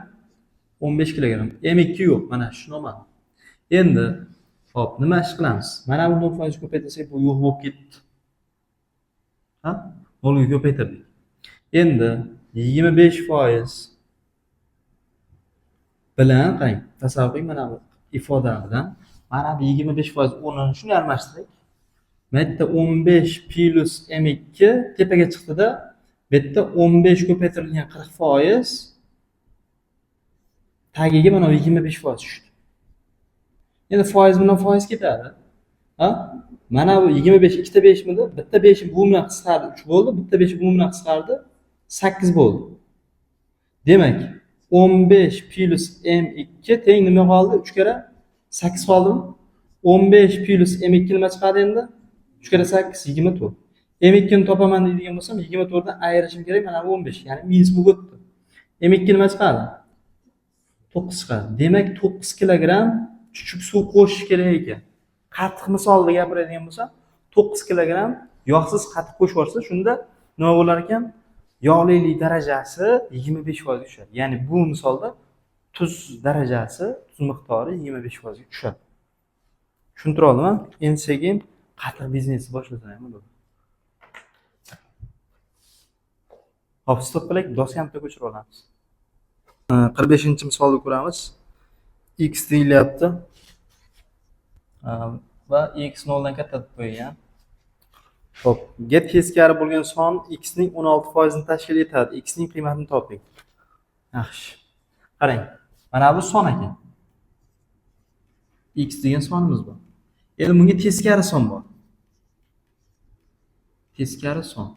15 kilogramm. M2 yo'q. Mana shu nomad. Endi hop, nima ish qilamiz? Mana bu 0% ko'paytirsak, bu yo'q bo'lib ketdi. Ha? 0 ga ko'paytirdik. Endi 25% bilan qarang, tasavvur qiling, mana bu ifoda bilan mana bu 25% o'rnini shuni almashtirdik. Bu yerda 15 plus M2 tepaga chiqdi-da, bu yerda 15 ko'paytirilgan 40% tagiga mana 25% tushdi. Endi foiz bilan foiz ketadi. Ha? Mana bu 25 ikkita 5 midi? Bitta 5 bu bilan qisqardi 3 bo'ldi, bitta 5 bu bilan qisqardi 8 bo'ldi. Demak, 15 plus M2 teng nima qoldi? 3 kere 8 qoldimi? 15 plus M2 nima chiqadi endi? 3 kere 8 24. M2 ni topaman deydigan bo'lsam, 24 dan ayirishim kerak, mana bu 15, ya'ni minus bo'lib o'tdi. M2 nima chiqadi? 9 chiqadi. Demak, 9 kilogramm chuchuk suv qo'shish kerak ekan. Qatiq misolida gapiradigan bo'lsam, 9 kilogramm yog'siz qatiq qo'shib olsa, shunda nima bo'lar ekan? Yog'lilik darajasi 25% ga tushadi. Ya'ni bu misolda tuz darajasi, tuz miqdori 25% ga tushadi. Tushuntira oldimmi? Endi sekin qatiq biznesi boshlasam bo'ladi. Hop, stop qilaylik, doskani ko'chirib olamiz. 45-misolni ko'ramiz. X deyilyapti. Va x 0 dan katta deb qo'ygan. Xo'p, ga teskari bo'lgan son x ning 16% ni tashkil etadi. X ning qiymatini toping. Yaxshi. Qarang. Mana bu son ekan. X degan sonimiz bor. Endi bunga teskari son bor. Teskari son.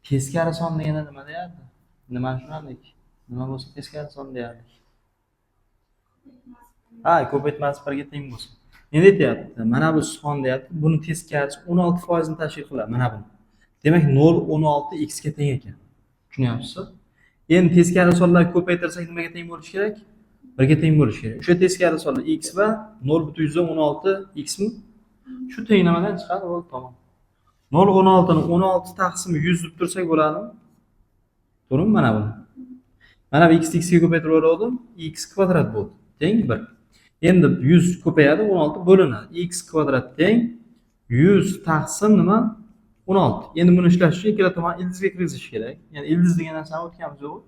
Teskari son degani nima deyapti? Nimani tushunardik? Nima bo'lsa teskari son deyardik. Ha, ko'paytmasi 1 ga teng bo'lsin. Endi aytyapti, mana bu son deyapti. Buni teskarisi 16% ni tashkil qiladi, mana buni. Demak 0,16 x ga teng ekan. Tushunyapsizmi? Endi teskari sonlarni ko'paytirsak nimaga teng bo'lishi kerak? 1 ga teng bo'lishi kerak. O'sha teskari sonlar x va 0,16 x mi? Shu teng nimadan chiqadi? Bo'ldi, tamom. 0,16 ni 16 taqsim 100 deb tursak bo'ladimi? To'g'rimi mana bu? Mana bu x ga ko'paytirib yubordim, x kvadrat bo'ldi. Teng 1. Endi 100 ko'payadi, 16 bo'linadi. X kvadrat teng 100 taqsim nima? 16. Endi buni ishlash uchun ikkala tomon ildizga kirgizish kerak. Ya'ni ildiz degan narsani o'tganmiz yo'q.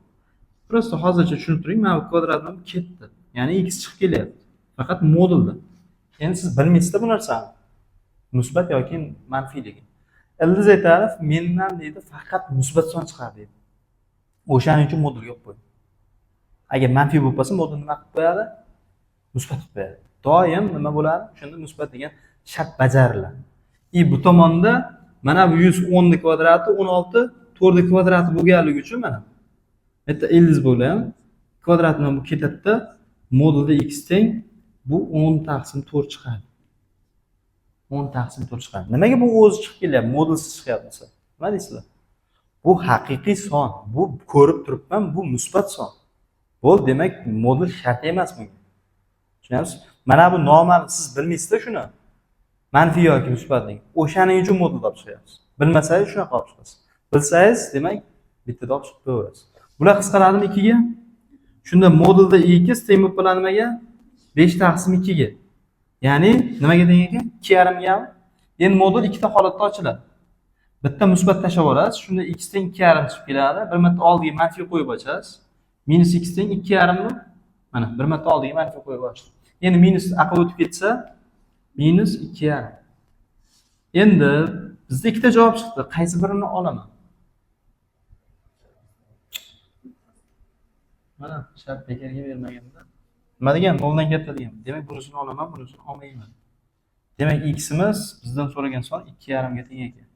Prosta hozircha tushunib turing, mana bu kvadratdan ketdi. Ya'ni x chiqib kelyapti. Faqat modulda. Endi siz bilmaysizda bu narsani. Musbat yoki manfiyligi. Ildiz aytadi, mendan deydi, faqat musbat son chiqadi deydi. O'shaning uchun modulga qo'yib qo'ydi. Agar manfiy bo'lib qolsa, modul nima qilib qo'yadi? Musbat qilib qo'yadi. Doim nima bo'ladi? Shunda musbat degan shart bajariladi. Bu tomonda mana bu 110 ni kvadrati 16 4 ni kvadrati bo'lganligi uchun mana bu yerda ildiz bo'lgan kvadrat bilan bu ketadi. Modulda x teng bu 10 taqsim 4 chiqadi. 10 taqsim 4 chiqadi. Nimaga bu o'zi chiqib kelyapti? Modulsiz chiqyapti. Nima deysizlar? Bu haqiqiy son. Bu ko'rib turibman, bu musbat son. Bo'l, demak modul shart emas bunga. Tushunasiz? Mana bu noma'lum, siz bilmaysizda shuni. Manfiy yoki musbatlik. O'shaning uchun modul olib chiqyapsiz. Bilmasangiz shunaqa olib chiqasiz. Bilsangiz, demak bittada olib chiqib qo'yaverasiz. Bular qisqaradimi 2 ga? Shunda modulda x teng bo'lib qoladi nimaga? 5 taqsim 2 ga. Ya'ni nimaga teng ekan? 2,5 ga. Endi modul ikkita holatda ochiladi. Bitta musbat tashlab olasiz, shunda x teng 2,5 chiqib keladi. Bir marta oldiga manfiy qo'yib ochasiz. Minus x teng 2,5 mi? Mana bir marta oldiga manfiy qo'yib ochdim. Endi minus aql o'tib ketsa, minus 2,5. Endi bizda ikkita javob chiqdi. Qaysi birini olaman? Mana shart bekarga bermaganda. Nima degan? 0 dan katta degan. Demak, bunisini olaman, bunisini olmayman. Demak, x'imiz bizdan so'ragan son 2,5 ga teng ekan.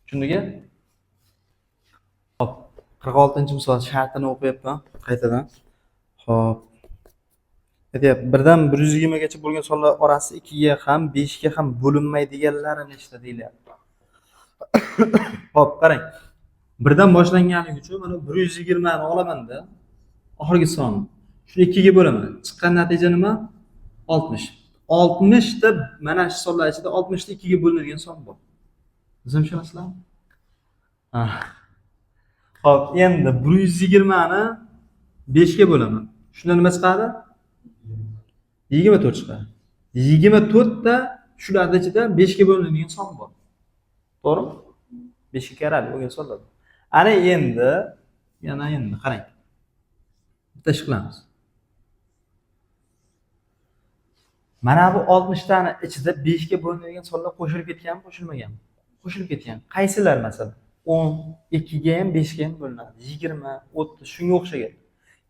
Tushundingmi? Hop, 46-misol shartini o'qiyapman qaytadan. Hop. Aytyapti, 1 dan 120 gacha bo'lgan sonlar orasi 2 ga ham 5 ga ham bo'linmaydiganlari nechta deyilyapti. Hop, qarang. 1 dan boshlanganligi uchun mana 120 ni olaman-da. Oxirgi sonni. Shuni 2 ga bo'laman. Chiqqan natija nima? 60. 60 da mana shu sonlar ichida 60 da 2 ga bo'linadigan son bor. Bizim tushunasizlarmi? Hop, endi 120 ni 5 ga bo'laman. Shunda nima chiqadi? 24 chiqadi. 24 da shularning ichida 5 ga bo'linadigan son bor. To'g'rimi? 5 ga karali bo'lgan sonlar. Ana endi qarang. Bitta ish qilamiz. Mana bu 60 tani ichida 5 ga bo'linadigan sonlar qo'shilib ketganmi, qo'shilmaganmi? Qo'shilib ketgan. Qaysilar masalan? 10, 2 ga ham 5 ga ham bo'linadi. 20, 30 shunga o'xshagan.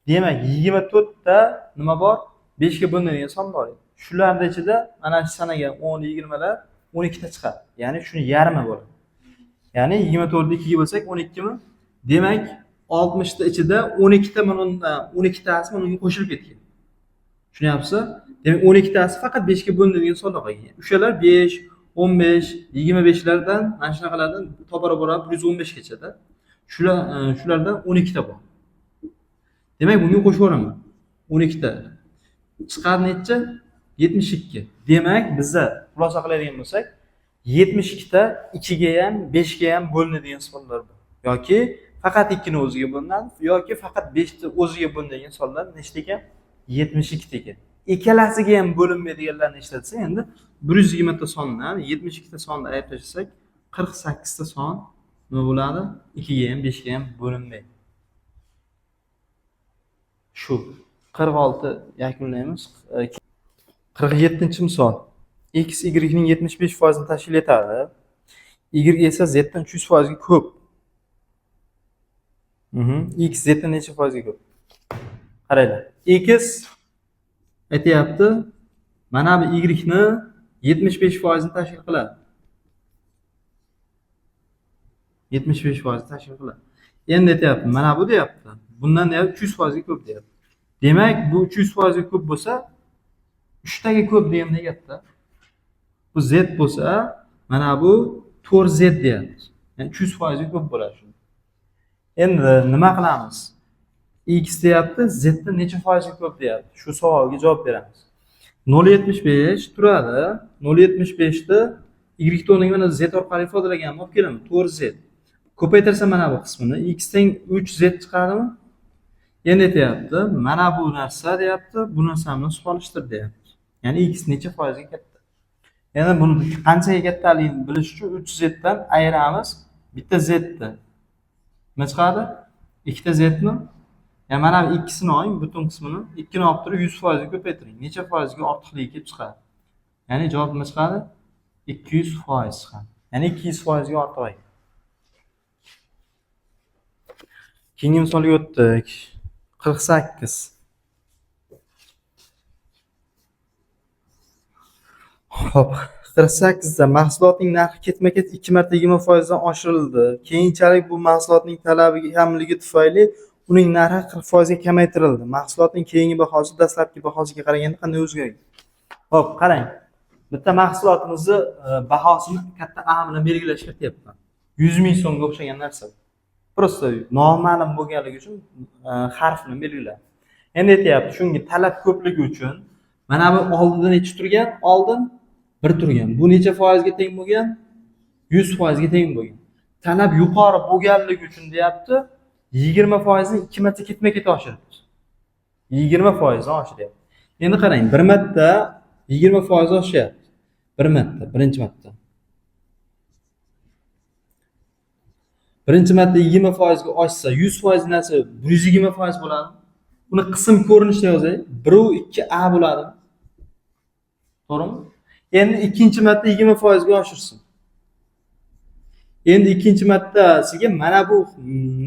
Demak, 24 ta nima bor? 5 ga bo'linadigan son bor. Shularning ichida mana shu sanagan 10, 20 lar 12 ta chiqadi. Ya'ni shuni yarmi bo'ladi. Ya'ni 24 ni 2 ga bo'lsak 12 mi? Demak, 60 ta ichida 12 ta mana 12 tasi bunga qo'shilib ketgan. Tushunyapsizmi? Demak, 12 tasi faqat 5 ga bo'linadigan sonlar qolgan. O'shalar 5, 15, 25 lardan mana shunaqalardan tobora borib 115 gacha-da. Shulardan 12 ta bor. Demak, bunga qo'shib o'raman. 12 ta. Chiqadi necha? 72. Demak, bizda xulosa qiladigan bo'lsak, 72 ta 2 ga ham, 5 ga ham bo'linadigan sonlar bor. Yoki faqat 2 ni o'ziga bo'linadi, yoki faqat 5 ta o'ziga bo'linadigan sonlar nechta ekan? 72 ta ekan. Ikkalasiga ham bo'linmaydiganlarni ishlatsa, endi 120 ta sondan 72 ta sonni ayirib tashlasak, 48 ta son nima bo'ladi? 2 ga ham, 5 ga ham bo'linmaydi. Shu 46 yakunlaymiz. 47-misol. X Y'ning 75% tashkil etadi. Y esa Z dan 300% ga ko'p. X Z dan necha foizga ko'p? Qaranglar. X aytyapti, mana bu Y ni 75% ni tashkil qiladi. 75% tashkil qiladi. Endi aytyapti, mana bu deyapti. Bundan deyapti 300% ga ko'p deyapti. Demak, bu 300% ga ko'p bo'lsa, 3 taga ko'p deganda gapda. Bu Z bo'lsa, mana bu 4Z deyapti. Ya'ni 300% ga ko'p bo'ladi shunda. Endi nima qilamiz? X deyapti, Z dan necha foizga ko'p deyapti. Shu savolga javob beramiz. 0.75 turadi. 0.75 ni Y o'rniga mana Z orqali ifodalaganman, olib kelaman. 4Z. Ko'paytirsa mana bu qismini X teng 3Z chiqadimi? Endi aytyapti, mana bu narsa deyapti, bu narsani solishtir deyapti. Ya'ni X necha foizga katta. Endi buni qanchaga kattaligini bilish uchun 3Z dan ayiramiz. Bitta Z ni. Nima chiqadi? Ikkita Z mi? Yani mana bu ikkisini oling, butun qismini 2 ni olib turib 100% ga ko'paytiring. Necha foizga ortiqligi kelib chiqadi? Ya'ni javob nima chiqadi? 200% chiqadi. Ya'ni 200% ga ortiq. Keyingi misolga o'tdik. 48. Xo'p, 48 da mahsulotning narxi ketma-ket 2 marta 20% dan oshirildi. Keyinchalik bu mahsulotning talabi kamligi tufayli uning narxi 40% ga kamaytirildi. Mahsulotning keyingi bahosi dastlabki bahosiga qaraganda qanday o'zgargan? Xo'p, qarang. Bitta mahsulotimizni bahosini katta A bilan belgilash ketyapman. 100 ming so'mga o'xshagan narsa. Prosta noma'lum bo'lganligi uchun harf bilan belgiladi. Endi aytyapti, shunga talab ko'pligi uchun mana bu oldida necha turgan? Oldin 1 turgan. Bu necha foizga teng bo'lgan? 100% ga teng bo'lgan. Talab yuqori bo'lganligi uchun deyapti, 20% ni 2 marta ketma-ket oshiribdi. 20% dan oshiryapti. Endi qarang, bir marta 20% oshyapti. Bir marta, birinchi marta. Birinchi marta 20% ga oshsa, 100% narsa 120% bo'ladi. Buni qism ko'rinishda yozay. 1/2A bo'ladi. To'g'rimi? Endi ikkinchi marta 20% ga oshirsin. Endi ikkinchi martasiga mana bu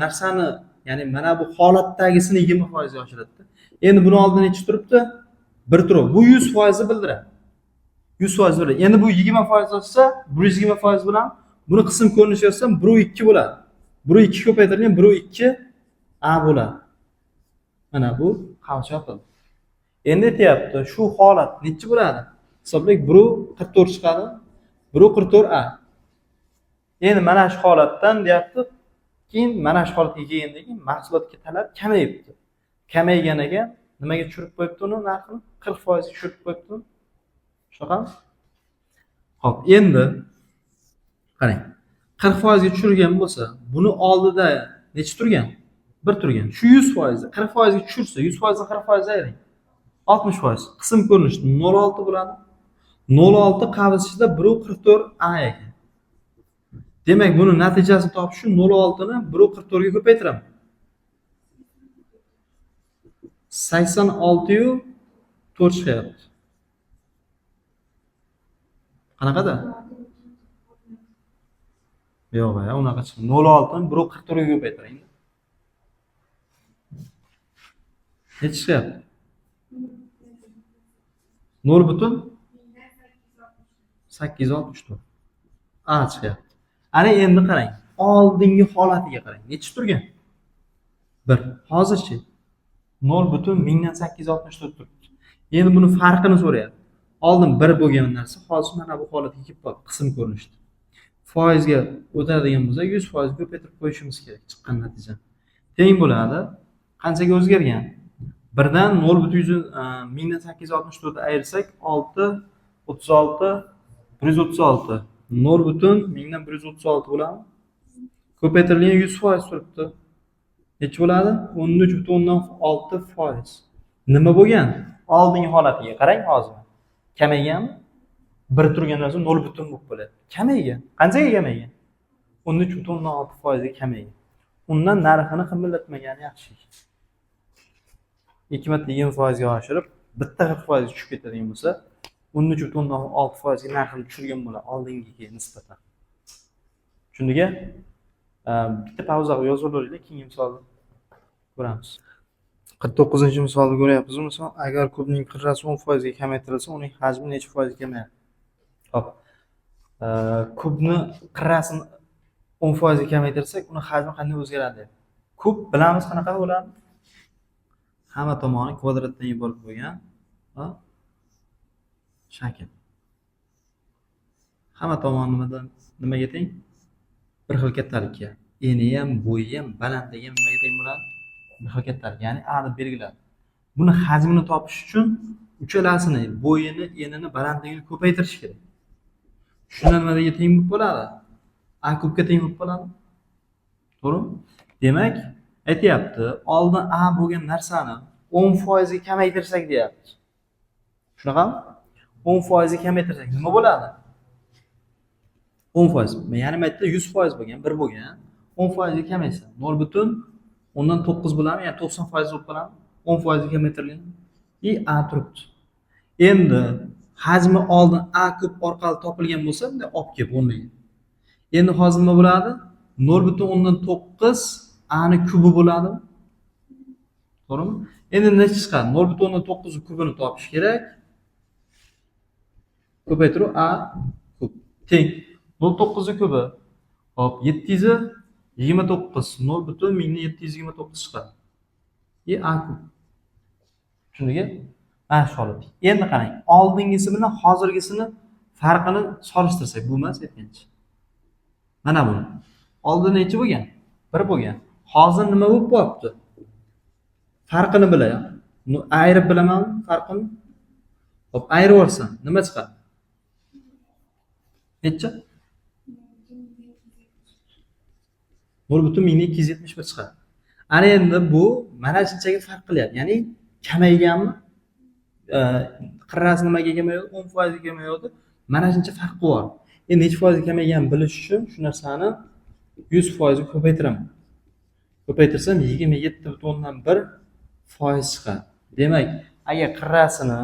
narsani, ya'ni mana bu holatdagisini 20% ga oshiradi. Endi buni oldida necha turibdi? 1 turib. Bu 100% ni bildiradi. 100% bo'ladi. Endi bu 20% olsa, 120% bilan buni qism ko'rinishida yozsam 1/2 bo'ladi. 1/2 ko'paytirilgan 1/2A bo'ladi. Mana bu qavcha yopildi. Endi aytyapti, shu holat necha bo'ladi? Hisoblaylik, 1/44 chiqadi. 1/44A. Endi mana shu holatdan deyapti, keyin mana shu holatga kelgandan keyin mahsulotga talab kamayibdi. Kamayganiga nimaga tushirib qo'yibdi uni narxini? 40% ga tushirib qo'yibdi. Shunaqami? Xo'p, endi qarang. 40% ga tushirgan bo'lsa, buni oldida necha turgan? 1 turgan. Shu 100%, 40% ga tushirsa, 100% dan 40% ayring. 60%. Qism ko'rinishida 0.6 bo'ladi. 0.6 qavs ichida 1/44A ekan. Demak, buni natijasini topish uchun 0.6 ni 1/44 ga ko'paytiraman. 86.4 chiqyapti. Qanaqada? Yo'q, unaqa chiqdi. 0.6 ni 1/44 ga ko'paytiring. Necha chiqyapti? 0.864. A chiqyapti. Ana endi qarang. Oldingi holatiga qarang. Necha turgan? 1. Hozirchi 0.1864 turibdi. Endi buni farqini so'rayapti. Oldin 1 bo'lgan narsa hozir mana bu holatga kelib qoldi, qism ko'rinishda. Foizga o'tadigan bo'lsa 100% ko'paytirib qo'yishimiz kerak chiqqan natija. Teng bo'ladi. Qanchaga o'zgargan? 1 dan 0.1864 ayirsak 6 36 136. 0.1136 bo'ladi. Ko'paytirilgan 100% turibdi. Necha bo'ladi? 13.6%. Nima bo'lgan? Oldingi holatiga qarang hozir. Kamayganmi? 1 turgan narsa 0 butun bo'lib qoladi. Kamaygan. Qanchaga kamaygan? 13.6% ga kamaygan. Undan narxini qimmatlatmagani yaxshi. 2 marta 20% ga oshirib, bitta 40% tushib ketadigan bo'lsa, 13,6% ga narxini tushirgan bo'ladi oldingiga nisbatan. Tushundingmi? Bitta pauzaga yozib olaylik, keyingi misolni ko'ramiz. 49-misolni ko'ryapmiz. Misol, agar kubning qirrasi 10% ga kamaytirilsa, uning hajmi necha foizga kamayadi? Hop. Kubni qirrasini 10% ga kamaytirsak, uni hajmi qanday o'zgaradi? Kub bilamiz qanaqa bo'ladi? Hamma tomoni kvadratdan iborat bo'lgan, shakl. Hamma tomoni nimaga teng? Bir xil kattalikka. Eni ham, bo'yi ham, balandligi ham nimaga teng bo'ladi? Bir xil kattalik, ya'ni A deb belgiladi. Buni hajmini topish uchun uchalasini, bo'yini, enini, balandligini ko'paytirish kerak. Shunda nimaga teng bo'ladi? A kubga teng bo'ladi. To'g'rimi? Demak, aytayapti, oldin A bo'lgan narsani 10% ga kamaytirsak deyapti. Shunaqami? 10% ga kamaytirsak nima bo'ladi? 10%. Ya'ni bu yerda 100% bo'lgan, 1 bo'lgan. 10% ga kamaysa, 0.9 bo'ladimi? Ya'ni 90% bo'lib qoladi. 10% ga kamaytirilgan. A turibdi. Endi hajmi oldin A kub orqali topilgan bo'lsa, bunday olib kelib o'rniga. Endi hozir nima bo'ladi? 0.9 A ni kubi bo'ladi. To'g'rimi? Endi necha chiqadi? 0.9 kubini topish kerak. Ko'paytiruv A kub teng 0.9 kubi. Hop, 729 0.1729 chiqadi. A kub. Tushundingmi? Mana shu holat. Endi qarang, oldingisi bilan hozirgisini farqini solishtirsak, bu emas aytgancha. Mana bu. Oldin necha bo'lgan? 1 bo'lgan. Hozir nima bo'lib qolibdi? Farqini bilaman. Ayirib bilamanmi farqini? Hop, ayirib olsam nima chiqadi? Necha? 0.1271 chiqadi. Ana endi bu mana shunchaga farq qilyapti. Ya'ni kamayganmi? Qirrasi nimaga kamayadi? 10% ga kamayadi. Mana shuncha farq bor. Endi necha foizga kamayganini bilish uchun shu narsani 100% ga ko'paytiraman. Ko'paytirsam 27.1% chiqadi. Demak, agar qirrasini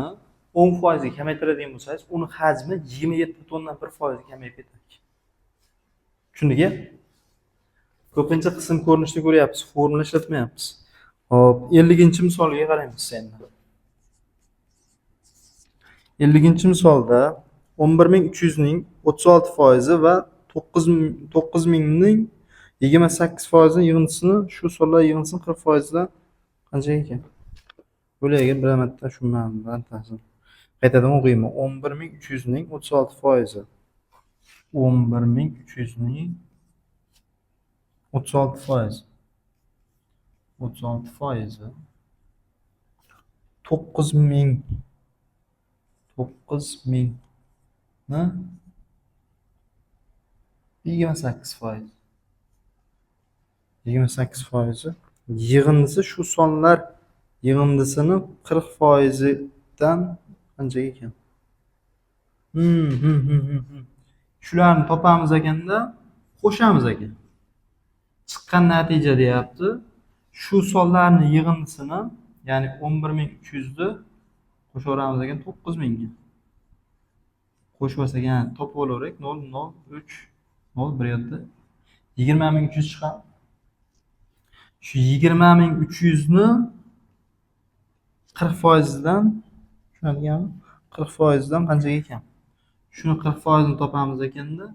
10% ga kamaytiradigan bo'lsangiz, uni hajmi 27.1% ga kamayib ketadi. Tushundingmi? Ko'pincha qism ko'rinishida ko'ryapsiz, formula ishlatmayapmiz. Hop, 50-misolga qaraymiz endi. 50-misolda 11300 ning 36% va 9000 ning 28% yig'indisini shu sonlar yig'indisini 40% dan qancha ekan? Bo'laga bir marta tushunmadim, ta'zim. Qaytadan o'qiyman. 11300 ning 36%. 11300 ning 36%. 36%. 9000 ne? 28%. 28%. Yig'indisi shu sonlar yig'indisini 40% dan qancha ekan? Shularni topamiz ekanda, qo'shamiz ekan. Chiqqan natija deyapti. Shu sonlarni yig'indisini, ya'ni 11300 ni qo'shaveramiz ekan 9000 ga. Qo'shib olsak, ya'ni topib olaverak 003 0 bir yerda 20300 chiqadi. Shu 20300 ni 40% dan tushunadiganmi? 40% dan qancha ekan? Shuni 40% ni topamiz ekanda,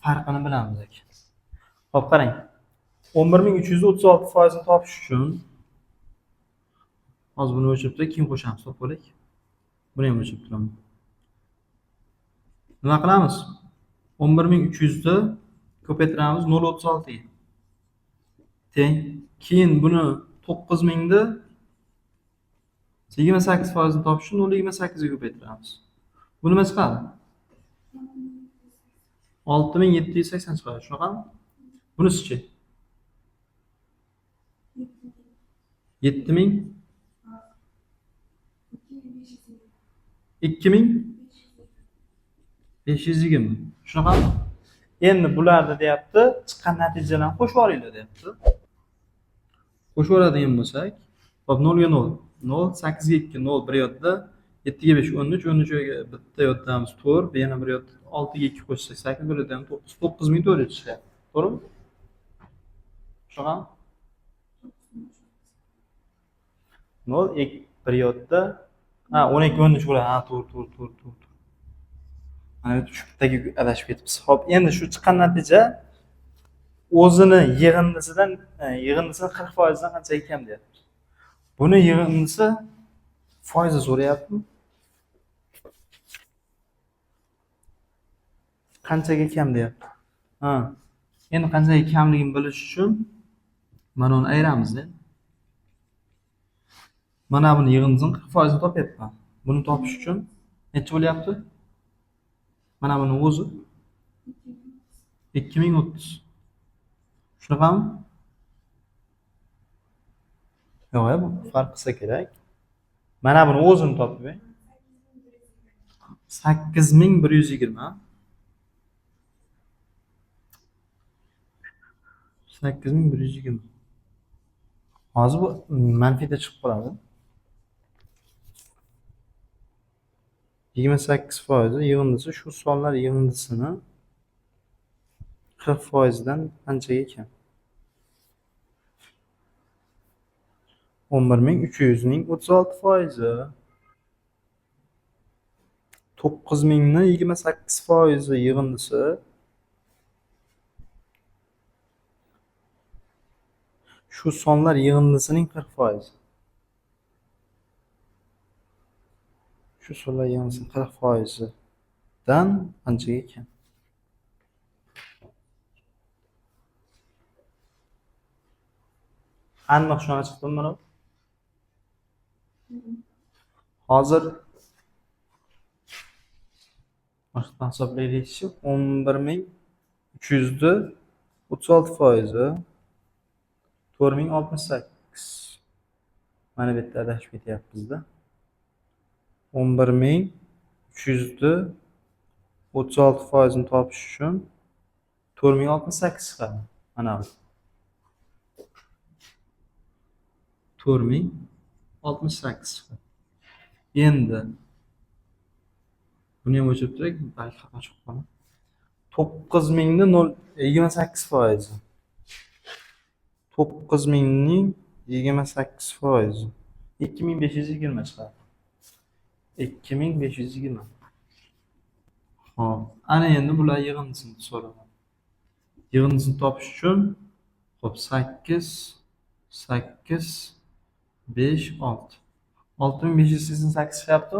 farqini bilamiz ekan. Xo'p, qarang. 11300 ni 36% ni topish uchun hozir buni o'chirib keyin qo'shamiz, topib olaylik. Buni ham o'chirib turaman. Nima qilamiz? 11300 ni ko'paytiramiz 0.36 ga. Teng. Keyin buni 9000 ni 28% ni topish uchun 0.28 ga ko'paytiramiz. Bu nima chiqadi? 6780 chiqadi. Shunaqami? Bunisi-chi? 7000 2520. Shunaqami? Endi bularni deyapti, chiqqan natijalarni qo'shib olinglar deyapti. Qo'shib oladigan bo'lsak, hop 0 ga 0, 0 8 ga 2, 0 bir yerda 7 ga 5 13, 13 ga bitta yotamiz 4, bu yana bir yot 6 ga 2 qo'shsak 8, bir yotam 9, 9400 chiqadi. To'g'rimi? Shunaqami? 0 bir yotda 12 13 bo'ladi. To'g'ri. Mana shu bittaga adashib ketibmiz. Xo'p, endi shu chiqqan natija o'zini yig'indisidan yig'indisini 40% dan qanchaga kam deyapti. Buni yig'indisi foizi so'rayapti. Qanchaga kam deyapti. Endi qanchaga kamligini bilish uchun mana uni ayiramiz. Mana buni yig'indisini 40% ni topyapman. Buni topish uchun necha bo'lyapti? Mana buni o'zi 2030. Shunaqami? Yo'q, bu farq qilsa kerak. Mana buni o'zini topib. 8120. 8120. Hozir bu manfiyda chiqib qoladi. 28% yig'indisi shu sonlar yig'indisini 40% dan qanchaga kam? 11300 ning 36%. 9000 ni 28% yig'indisi shu sonlar yig'indisining 40%. Shu sonlar yig'indisining 40% dan qanchaga kam? Aniq shuna chiqdimi mana? Hozir boshqa hisoblaylik. 11300 ni 36%. 4068. Mana bu yerda adashib ketyapmiz-da. 11300 ni 36% ni topish uchun 4068 chiqadi. Mana bu. 4068 chiqadi. Endi buni ham o'chirib turak, balki xato chiqib qolar. 9000 ni 28%. 9000 ning 28%. 2520 chiqadi. 2520. Xo'p, ana endi bular yig'indisini so'raman. Yig'indisini topish uchun xo'p 8 5 6. 6588 chiqyapti.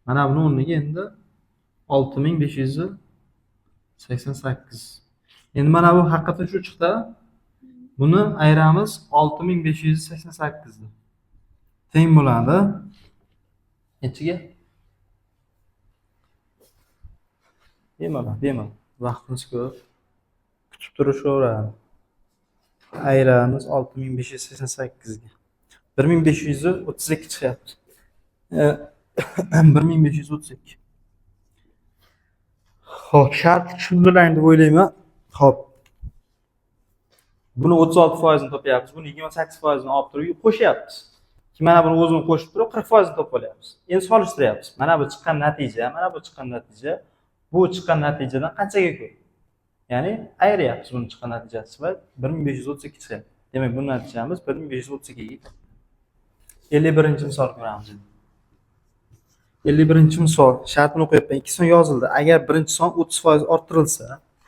Mana buni o'rniga endi 6588. Endi mana bu haqiqatan shu chiqdi. Buni ayiramiz 6588 ni. Teng bo'ladi. Nechiga? Bemalol. Vaqtimiz ko'p. Kutib turishaveradi. Ayiramiz 6588 ga. 1532 chiqyapti. 1532. Xo'p, shart tushundilaring deb o'ylayman. Xo'p. Buni 36% ni topyapmiz. Buni 28% ni olib turib qo'shyapmiz. Mana buni o'zini qo'shib turib 40% ni topib olyapmiz. Endi solishtiryapmiz. Mana bu chiqqan natija, bu chiqqan natijadan qanchaga ko'p? Ya'ni ayiryapmiz buni chiqqan natijasi va 1532 chiqyapti. Demak, bu natijamiz 1532 ga. 51-misol ko'ramiz. 51-misol shartini qo'yibman. 2 son yozildi. Agar birinchi son 30% orttirilsa,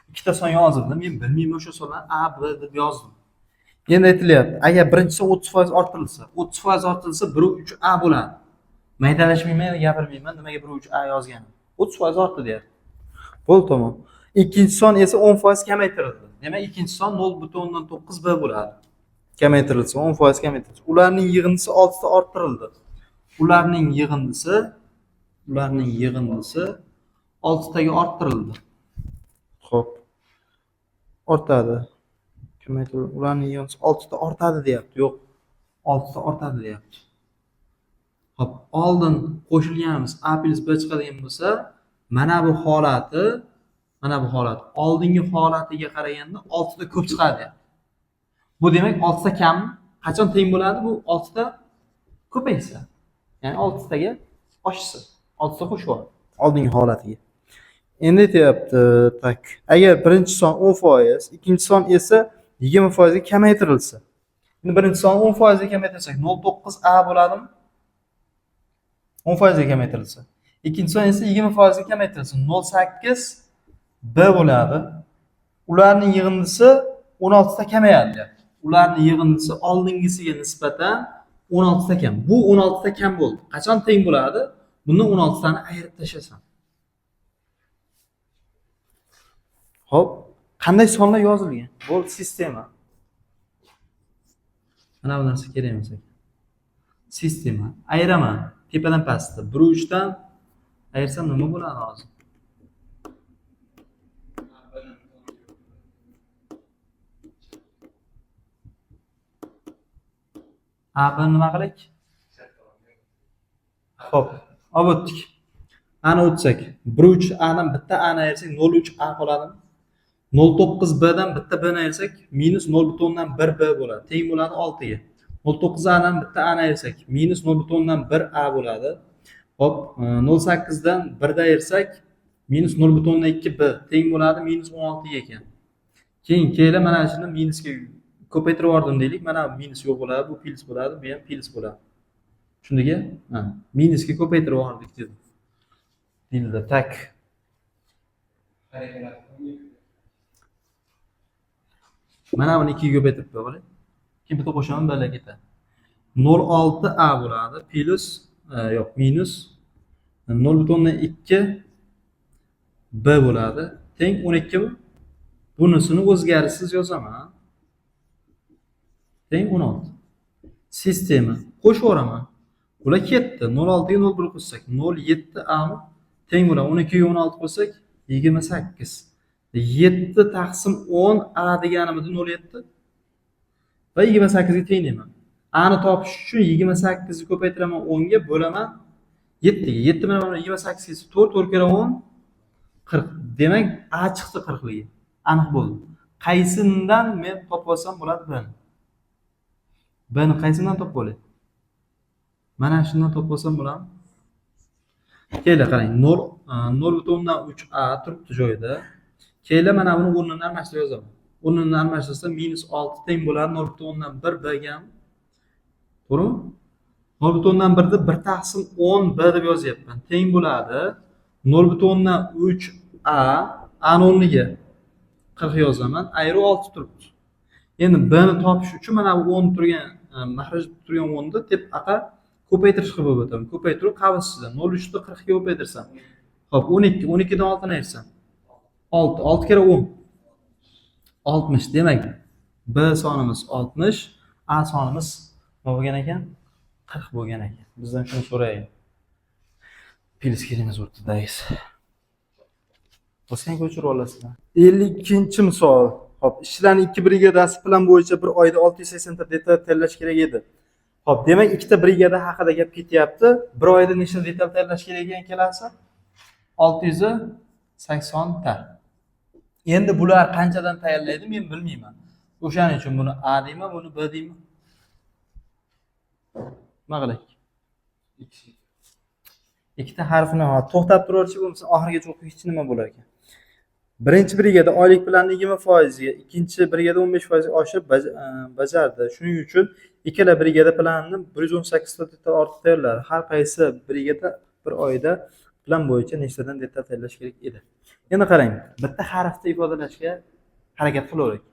ikkita son yozildi. Men bilmayman o'sha sonlarni A, B deb yozdim. Endi aytilyapti, agar birinchi son 30% orttirilsa, 30% orttirilsa 1/3A bo'ladi. Maydalashmayman, gapirmayman, nimaga 1/3A yozganim. 30% ortdi deyapti. Bo'ldi, tamom. Ikkinchi son esa 10% kamaytirildi. Demak, ikkinchi son 0.9B bo'ladi. Kamaytirilsa 10% kamaytirilsa, ularning yig'indisi 6 ta orttirildi. Ularning yig'indisi 6 taga orttirildi. Xo'p. Ortadi. Kamaytirildi. Ularning yig'indisi 6 ta ortadi deyapti. Yo'q, 6 ta ortadi deyapti. Xo'p, oldin qo'shilganimiz A plus B chiqadigan bo'lsa, mana bu holati oldingi holatiga qaraganda 6 ta ko'p chiqadi. Bu demak 6 ta kam qachon teng bo'ladi? Bu 6 ta ko'paysa. Ya'ni 6 taga oshsa 6 ta qo'shib yuboradi oldingi holatiga. Endi aytyapti, tak. Agar birinchi son 10%, ikkinchi son esa 20% ga kamaytirilsa. Endi birinchi son 10% ga kamaytirsak 0.9 A bo'ladimi? 10% ga kamaytirilsa. İkinci son esa 20% ga kamaytirilsa 0.8 B bo'ladi. Ularning yig'indisi 16 ta kamayadi. Ularning yig'indisi oldingisiga nisbatan 16 ta kam. Bu 16 ta kam bo'ldi. Qachon teng bo'ladi? Bundan 16 tani ayirib tashlasan. Xo'p, qanday sonlar yozilgan? Bu sistema. Mana bu narsa kerak emas ekan. Sistema. Ayiraman. Tepadan pastda 1 dan ayirsam nima bo'ladi hozir? A nima qilaylik? Xo'p, olib o'tdik. Ani o'tsak, 1 A dan bitta A ni ayirsak 0.3 A qoladimi? 0.9 B dan bitta B ni ayirsak -0.1 B bo'ladi. Teng bo'ladi 6 ga. 0.9 A dan bitta A ni ayirsak -0.1 A bo'ladi. Hop, 0.8 dan 1 da ayirsak -0.2 B teng bo'ladi -16 ga ekan. Keyin keyla mana shuni minusga ko'paytirib yubordim deylik. Mana minus yo'q bo'ladi, bu plus bo'ladi, bu ham plus bo'ladi. Shundaga, minusga ko'paytirib yubordik dedi. Dilda tak. Mana buni 2 ga ko'paytirib qo'yib. Keyin bitta qo'shaman bala ketadi. 0.6 A bo'ladi plus yo'q, minus 0.2 B bo'ladi. Teng 12 mi? Bunisini o'zgarishsiz yozaman. Teng 16. Sistema. Qo'shib yuboraman. Bular ketdi. 0.6 ga 0.1 qo'shsak 0.7 A mi? Teng bo'ladi. 12 ga 16 qo'shsak 28. 7 taqsim 10 A deganimiz 0.7 va 28 ga teng deyman. A ni topish uchun 28 ni ko'paytiraman 10 ga bo'laman 7 ga. 7 bilan 28 esa 4, 4 kere 10 40. Demak, A chiqdi 40 ligi. Aniq bo'ldi. Qaysidan men topib olsam bo'ladi buni? Buni qaysidan topib olay? Mana shundan topib olsam bo'ladi. Keyla qarang, 0.3 A turibdi joyida. Keyla mana buni o'rnini almashtirib yozaman. O'rnini almashtirsam -6 teng bo'ladi 0.1 B ga. To'g'rimi? 0.1 ni 1 taqsim 10 B deb yozyapman. Teng bo'ladi 0.3 A, A ni o'rniga 40 yozaman. Ayri 6 turibdi. Endi B ni topish uchun mana bu 10 turgan, mahraj turgan 10 ni deb aqa ko'paytirish qilib o'taman. Ko'paytiruv qavsidan 0.3 ni 40 ga ko'paytirsam. Xo'p, 12, 12 dan 6 ni ayirsam 6, 6 kere 10. 60 demak. B sonimiz 60, A sonimiz nima bo'lgan ekan? 40 bo'lgan ekan. Bizdan shuni so'raydi. Plus kelimiz o'rtadayız. Bo'lsa ko'chirib olasizlar. 52-misol. Xo'p, ishlarning 2 brigadasi plan bo'yicha bir oyda 680 ta detal tayyorlash kerak edi. Xo'p, demak, ikkita brigada haqida gap ketyapti. Bir oyda nechta detal tayyorlash kerak ekan kelasi? 680 ta. Endi bular qanchadan tayyorlaydi men bilmayman. O'shaning uchun buni A deyman, buni B deyman. Nima qilaylik? Ikkita harfni to'xtab turuvchi bo'lsa, oxirigacha o'qib hech nima bo'lar ekan. Birinchi brigada oylik planni 20% ga, ikkinchi brigada 15% ga oshirib bajardi. Shuning uchun ikkala brigada planni 118 ta detal ortiq tayyorladi. Har qaysi brigada bir oyda plan bo'yicha nechtadan detal tayyorlash kerak edi. Endi qarang, bitta harfda ifodalashga harakat qilaylik.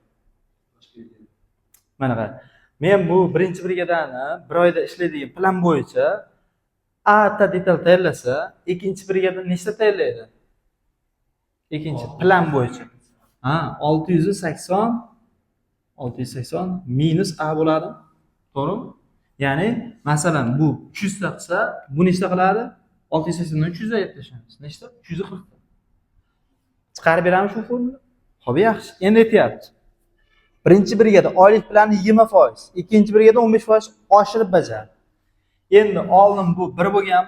Mana qarang. Men bu birinchi brigadani bir oyda ishlaydigan plan bo'yicha A ta detal tayyorlasa, ikkinchi brigada nechta tayyorlaydi? Ikkinchi plan bo'yicha. 680 minus A bo'ladi. To'g'rimi? Ya'ni, masalan, bu 300 ta qilsa, bu nechta qiladi? 680 dan 300 ga aytishamiz. Nechta? 340 ta. Chiqarib beramiz shu formula. Xo'p, yaxshi. Endi aytyapti. Birinchi brigada oylik planni 20%, ikkinchi brigada 15% oshirib bajardi. Endi oldin bu 1 bo'lgan.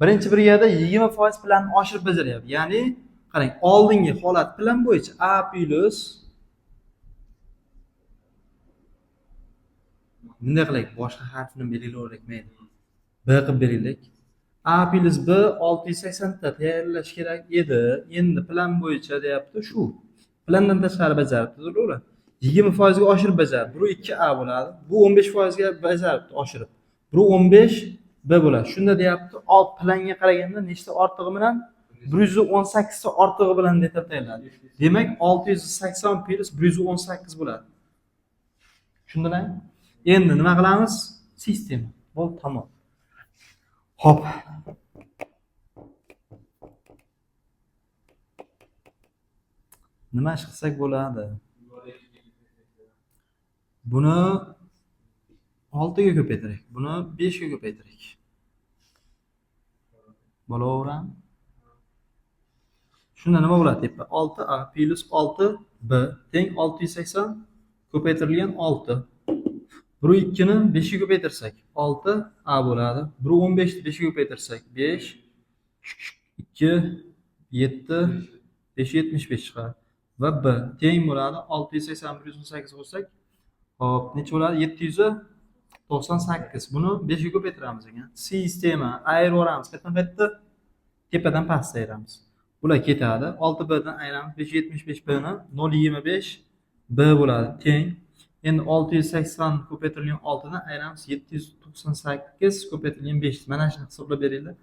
Birinchi brigada 20% planni oshirib bajaryapti. Ya'ni, qarang, oldingi holat plan bo'yicha A plus bunday qilaylik, boshqa harfni belgilayvermaydi. B qilib belgilaylik. A plus B 680 ta tayyorlash kerak edi. Endi plan bo'yicha deyapti shu. Plandan tashqari bajaribdi, to'g'ri? 20% ga oshirib bajardi. Bu 2A bo'ladi. Bu 15% ga bajaribdi, oshirib. Bu 15 B bo'ladi. Shunda deyapti, alt planga qaraganda nechta ortig'i bilan 118 ta ortig'i bilan deb tayyorladi. Demak, 680 plus 118 bo'ladi. Tushundingmi? Endi nima qilamiz? Sistema. Bo'ldi, tamom. Hop. Nima ish qilsak bo'ladi? Buni 6 ga ko'paytirik. Buni 5 ga ko'paytirik. Bo'laveradi. Shunda nima bo'ladi deb? 6A plus 6B teng 680 ko'paytirilgan 6. Bu 2 ni 5 ga ko'paytirsak 6A bo'ladi. Bu 15 ni 5 ga ko'paytirsak 5 2 7 5 75 chiqadi. Va B teng bo'ladi 680 118 qo'shsak, hop, necha bo'ladi? 798. Buni 5 ga ko'paytiramiz ekan. Sistema ayiraveramiz. Qayerdan? Tepadan pastga ayiramiz. Bular ketadi. 6B dan ayiramiz. 575 B ni 0.25 B bo'ladi. Teng. Endi 680 ko'paytirilgan 6 dan ayiramiz. 798 ko'paytirilgan 5. Mana shuni hisoblab beringlar.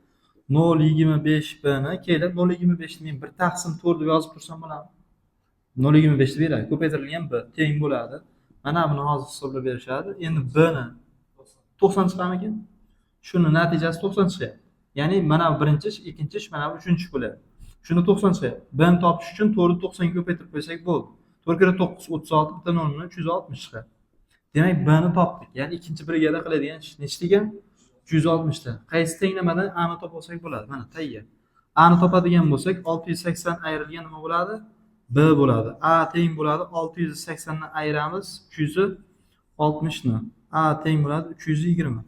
0.25 B ni kelib 0.25 ni men 1 taqsim 4 deb yozib tursam bo'ladimi? 0.25 deb beradi. Ko'paytirilgan B teng bo'ladi. Mana buni hozir hisoblab berishadi. Endi B ni 90 chiqarmikan? Shuni natijasi 90 chiqadi. Ya'ni mana bu birinchi ish, ikkinchi ish, mana bu uchinchi ish bo'ladi. Shuni 90 chiqadi. B ni topish uchun 4 ni 90 ga ko'paytirib qo'ysak bo'ldi. 4 kira 9 36 bitta 0 ni 360 chiqadi. Demak, B ni topdik. Ya'ni ikkinchi brigada qiladigan ish nechta ekan? 360 ta. Qaysi tenglamadan A ni topa olsak bo'ladi. Mana tayyor. A ni topadigan bo'lsak 680 ayrilgan nima bo'ladi? B bo'ladi. A teng bo'ladi 680 ni ayiramiz 360 ni. A teng bo'ladi 320.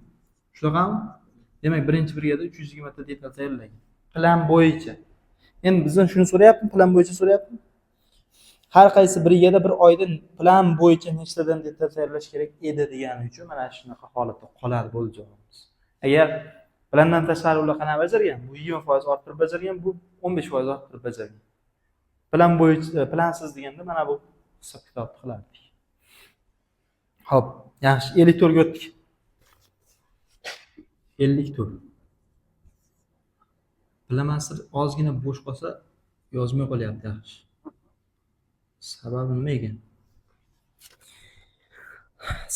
Shunaqami? Demak, birinchi brigada 320 ta detal tayyorlangan. Plan bo'yicha. Endi bizdan shuni so'rayapti, plan bo'yicha so'rayapti. Har qaysi brigada bir oyda plan bo'yicha nechtadan detal tayyorlash kerak edi degani uchun mana shunaqa holatda qoladi bo'ldi javobimiz. Agar plandan tashqari ular qana bajargan, bu 20% orttirib bajargan, bu 15% orttirib bajargan. Plan bo'yicha, plansiz deganda mana bu hisob kitobni qilardik. Xo'p, yaxshi, 54 ga o'tdik. 54. Bilamasizlar, ozgina bo'sh qolsa yozmay qolyapti, yaxshi. Sababi nima ekan?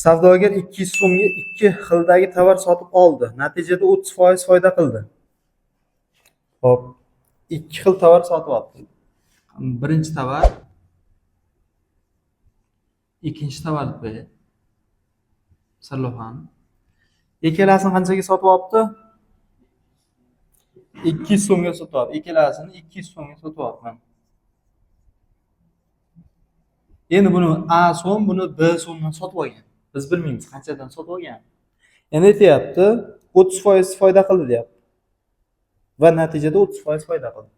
Savdogar 200 so'mga 2 xildagi tovar sotib oldi. Natijada 30% foyda qildi. Xo'p, 2 xil tovar sotib oldi. Birinchi tovar, ikkinchi tovar deb qo'ydi. Sarlavhani. Ikkalasini qanchaga sotib olibdi? 200 so'mga sotib oldi. Ikkalasini 200 so'mga sotib oldi. Endi buni A so'm, buni B so'mdan sotib olgan. Biz bilmaymiz qanchadan sotib olgan. Endi aytayapti, 30% foyda qildi deyapti. Va natijada 30% foyda qildi.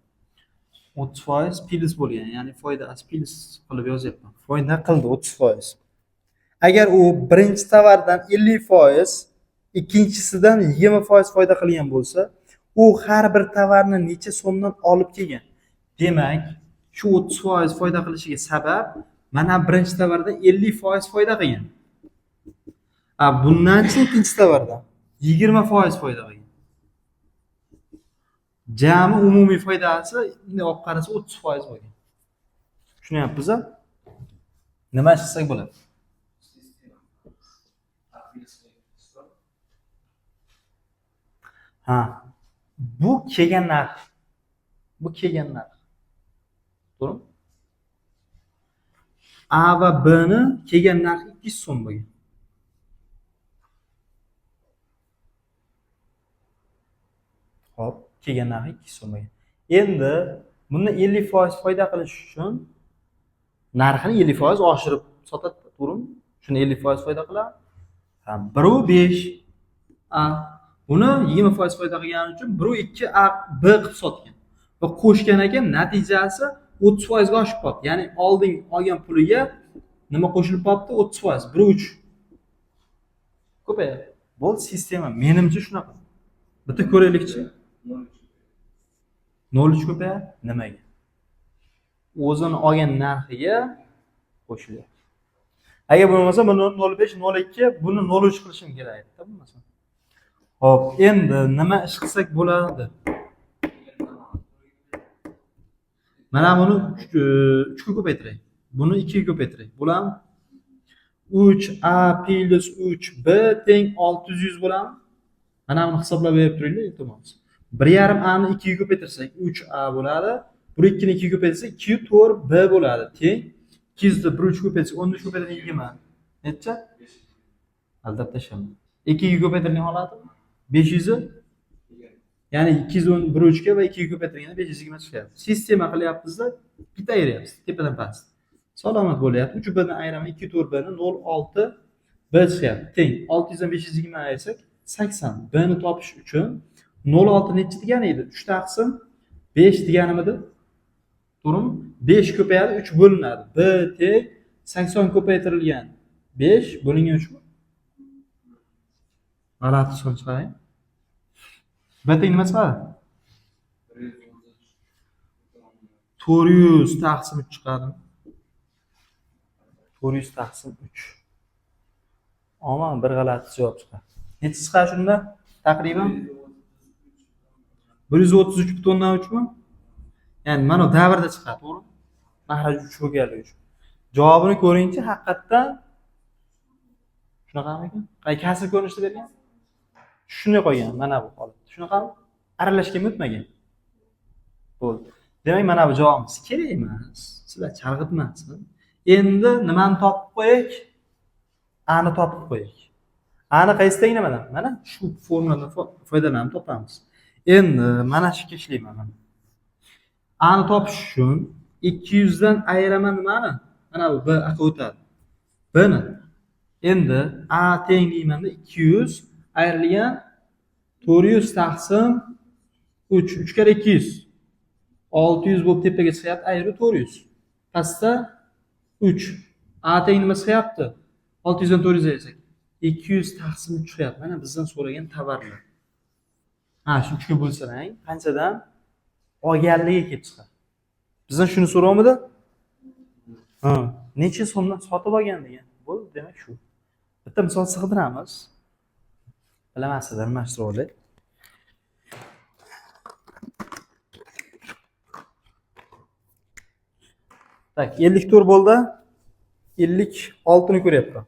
30% plus bo'lgan, ya'ni foyda plus qilib yozyapman. Foyda qildi 30%. Agar u birinchi tovardan 50%, ikkinchisidan 20% foyda qilgan bo'lsa, u har bir tovarni necha so'mdan olib kelgan. Demak, shu 30% foyda qilishiga sabab mana birinchi tovardan 50% foyda qilgan. Bundan-chi ikkinchi tovardan 20% foyda qilgan. Jami umumiy foydasi endi olib qarasa 30% bo'lgan. Tushunyapsiz? Nima qilsak bo'ladi? Bu kelgan narx. Bu kelgan narx. To'g'rimi? A va B ni kelgan narxi 200 so'm bo'lgan. Xo'p, kelgan narxi 200 so'm bo'lgan. Endi buni 50% foyda qilish uchun narxini 50% oshirib sotadi, to'g'rimi? Shuni 50% foyda qiladi. 1.5 A. Buni 20% foyda qilgani uchun 1.2 A B qilib sotgan. Va qo'shgan ekan, natijasi 30% ga oshib qoldi. Ya'ni olding olgan puliga nima qo'shilib qolibdi? 30%, 1.3. Ko'payadi. Bu sistema menimcha shunaqa. Bitta ko'raylikchi. 0,3 ko'payadi. Nimaga? O'zini olgan narxiga qo'shilyapti. Agar bo'lmasa buni 0,5, 0,2, buni 0,3 qilishim kerak edi, bo'lmasa. Xo'p, endi nima ish qilsak bo'ladi? Mana buni 3 ga ko'paytiray. Buni 2 ga ko'paytiray. Bo'ladimi? 3a plus 3b teng 600 bo'ladimi? Mana buni hisoblab berib turinglar, iltimos. 1,5a ni 2 ga ko'paytirsak 3a bo'ladi. 1,2 ni 2 ga ko'paytirsak 2 4b bo'ladi. Teng 200 ni 1,3 ko'paytirsak 13 ko'paytirsak 20. Necha? Aldab tashladim. 2 ga ko'paytirgan holati 500 ya'ni 210 1,3 ga va 2 ga ko'paytirganda 520 chiqyapti. Sistema qilyapmizda, bitta ayryapmiz tepadan past. Salomat bo'lyapti. 3 bni ayiraman 2 4 bni 0,6 b chiqyapti. Teng 600 dan 520 ayirsak 80. B ni topish uchun 0,6 necha degani edi? 3 taqsim 5 deganimidi? To'g'rimi? 5 ko'payadi, 3 bo'linadi. B teng 80 ko'paytirilgan 5 bo'lingan 3 mi? G'alati son chiqaring. B teng nima chiqadi? 400 taqsim 3 chiqadi. 400 taqsim 3. Aman bir g'alati javob chiqadi. Necha chiqadi shunda? Taqriban 133.3 mi? Ya'ni mana davrda chiqadi, to'g'ri? Mahraj 3 bo'lganligi uchun. Javobini ko'ringchi, haqiqatdan shunaqami ekan? Qaysi ko'rinishda bergan? Shunday qo'ygan, mana bu holat. Shunaqami? Aralashgan o'tmagan. Bo'ldi. Demak, mana bu javobimiz kerak emas. Sizlar chalg'itmasin. Endi nimani topib qo'yaylik? A ni topib qo'yaylik. A ni qaysi teng nimadan? Mana shu formuladan foydalanib topamiz. Endi mana shu ishlayman men. A ni topish uchun 200 dan ayiraman nimani? Mana bu b aka o'tadi. B ni. Endi A teng deymanda 200 ayrilgan 400 taqsim 3. 3 kere 200. 600 bo'lib tepaga chiqyapti, ayri 400. Pastda 3. A teng nima chiqyapti? 600 dan 400 ayirsak 200 taqsim 3 chiqyapti. Mana bizdan so'ragan tovarlar. Ha, shu 3 ga bo'lsang, qanchadan olganligi kelib chiqadi. Bizdan shuni so'rovmidi? Ha, necha so'mdan sotib olgan degan. Bu demak shu. Bitta misol sig'diramiz. Bilamasizlar, mashhurlar. Tak, 54 bo'ldi. 56 ni ko'ryapman.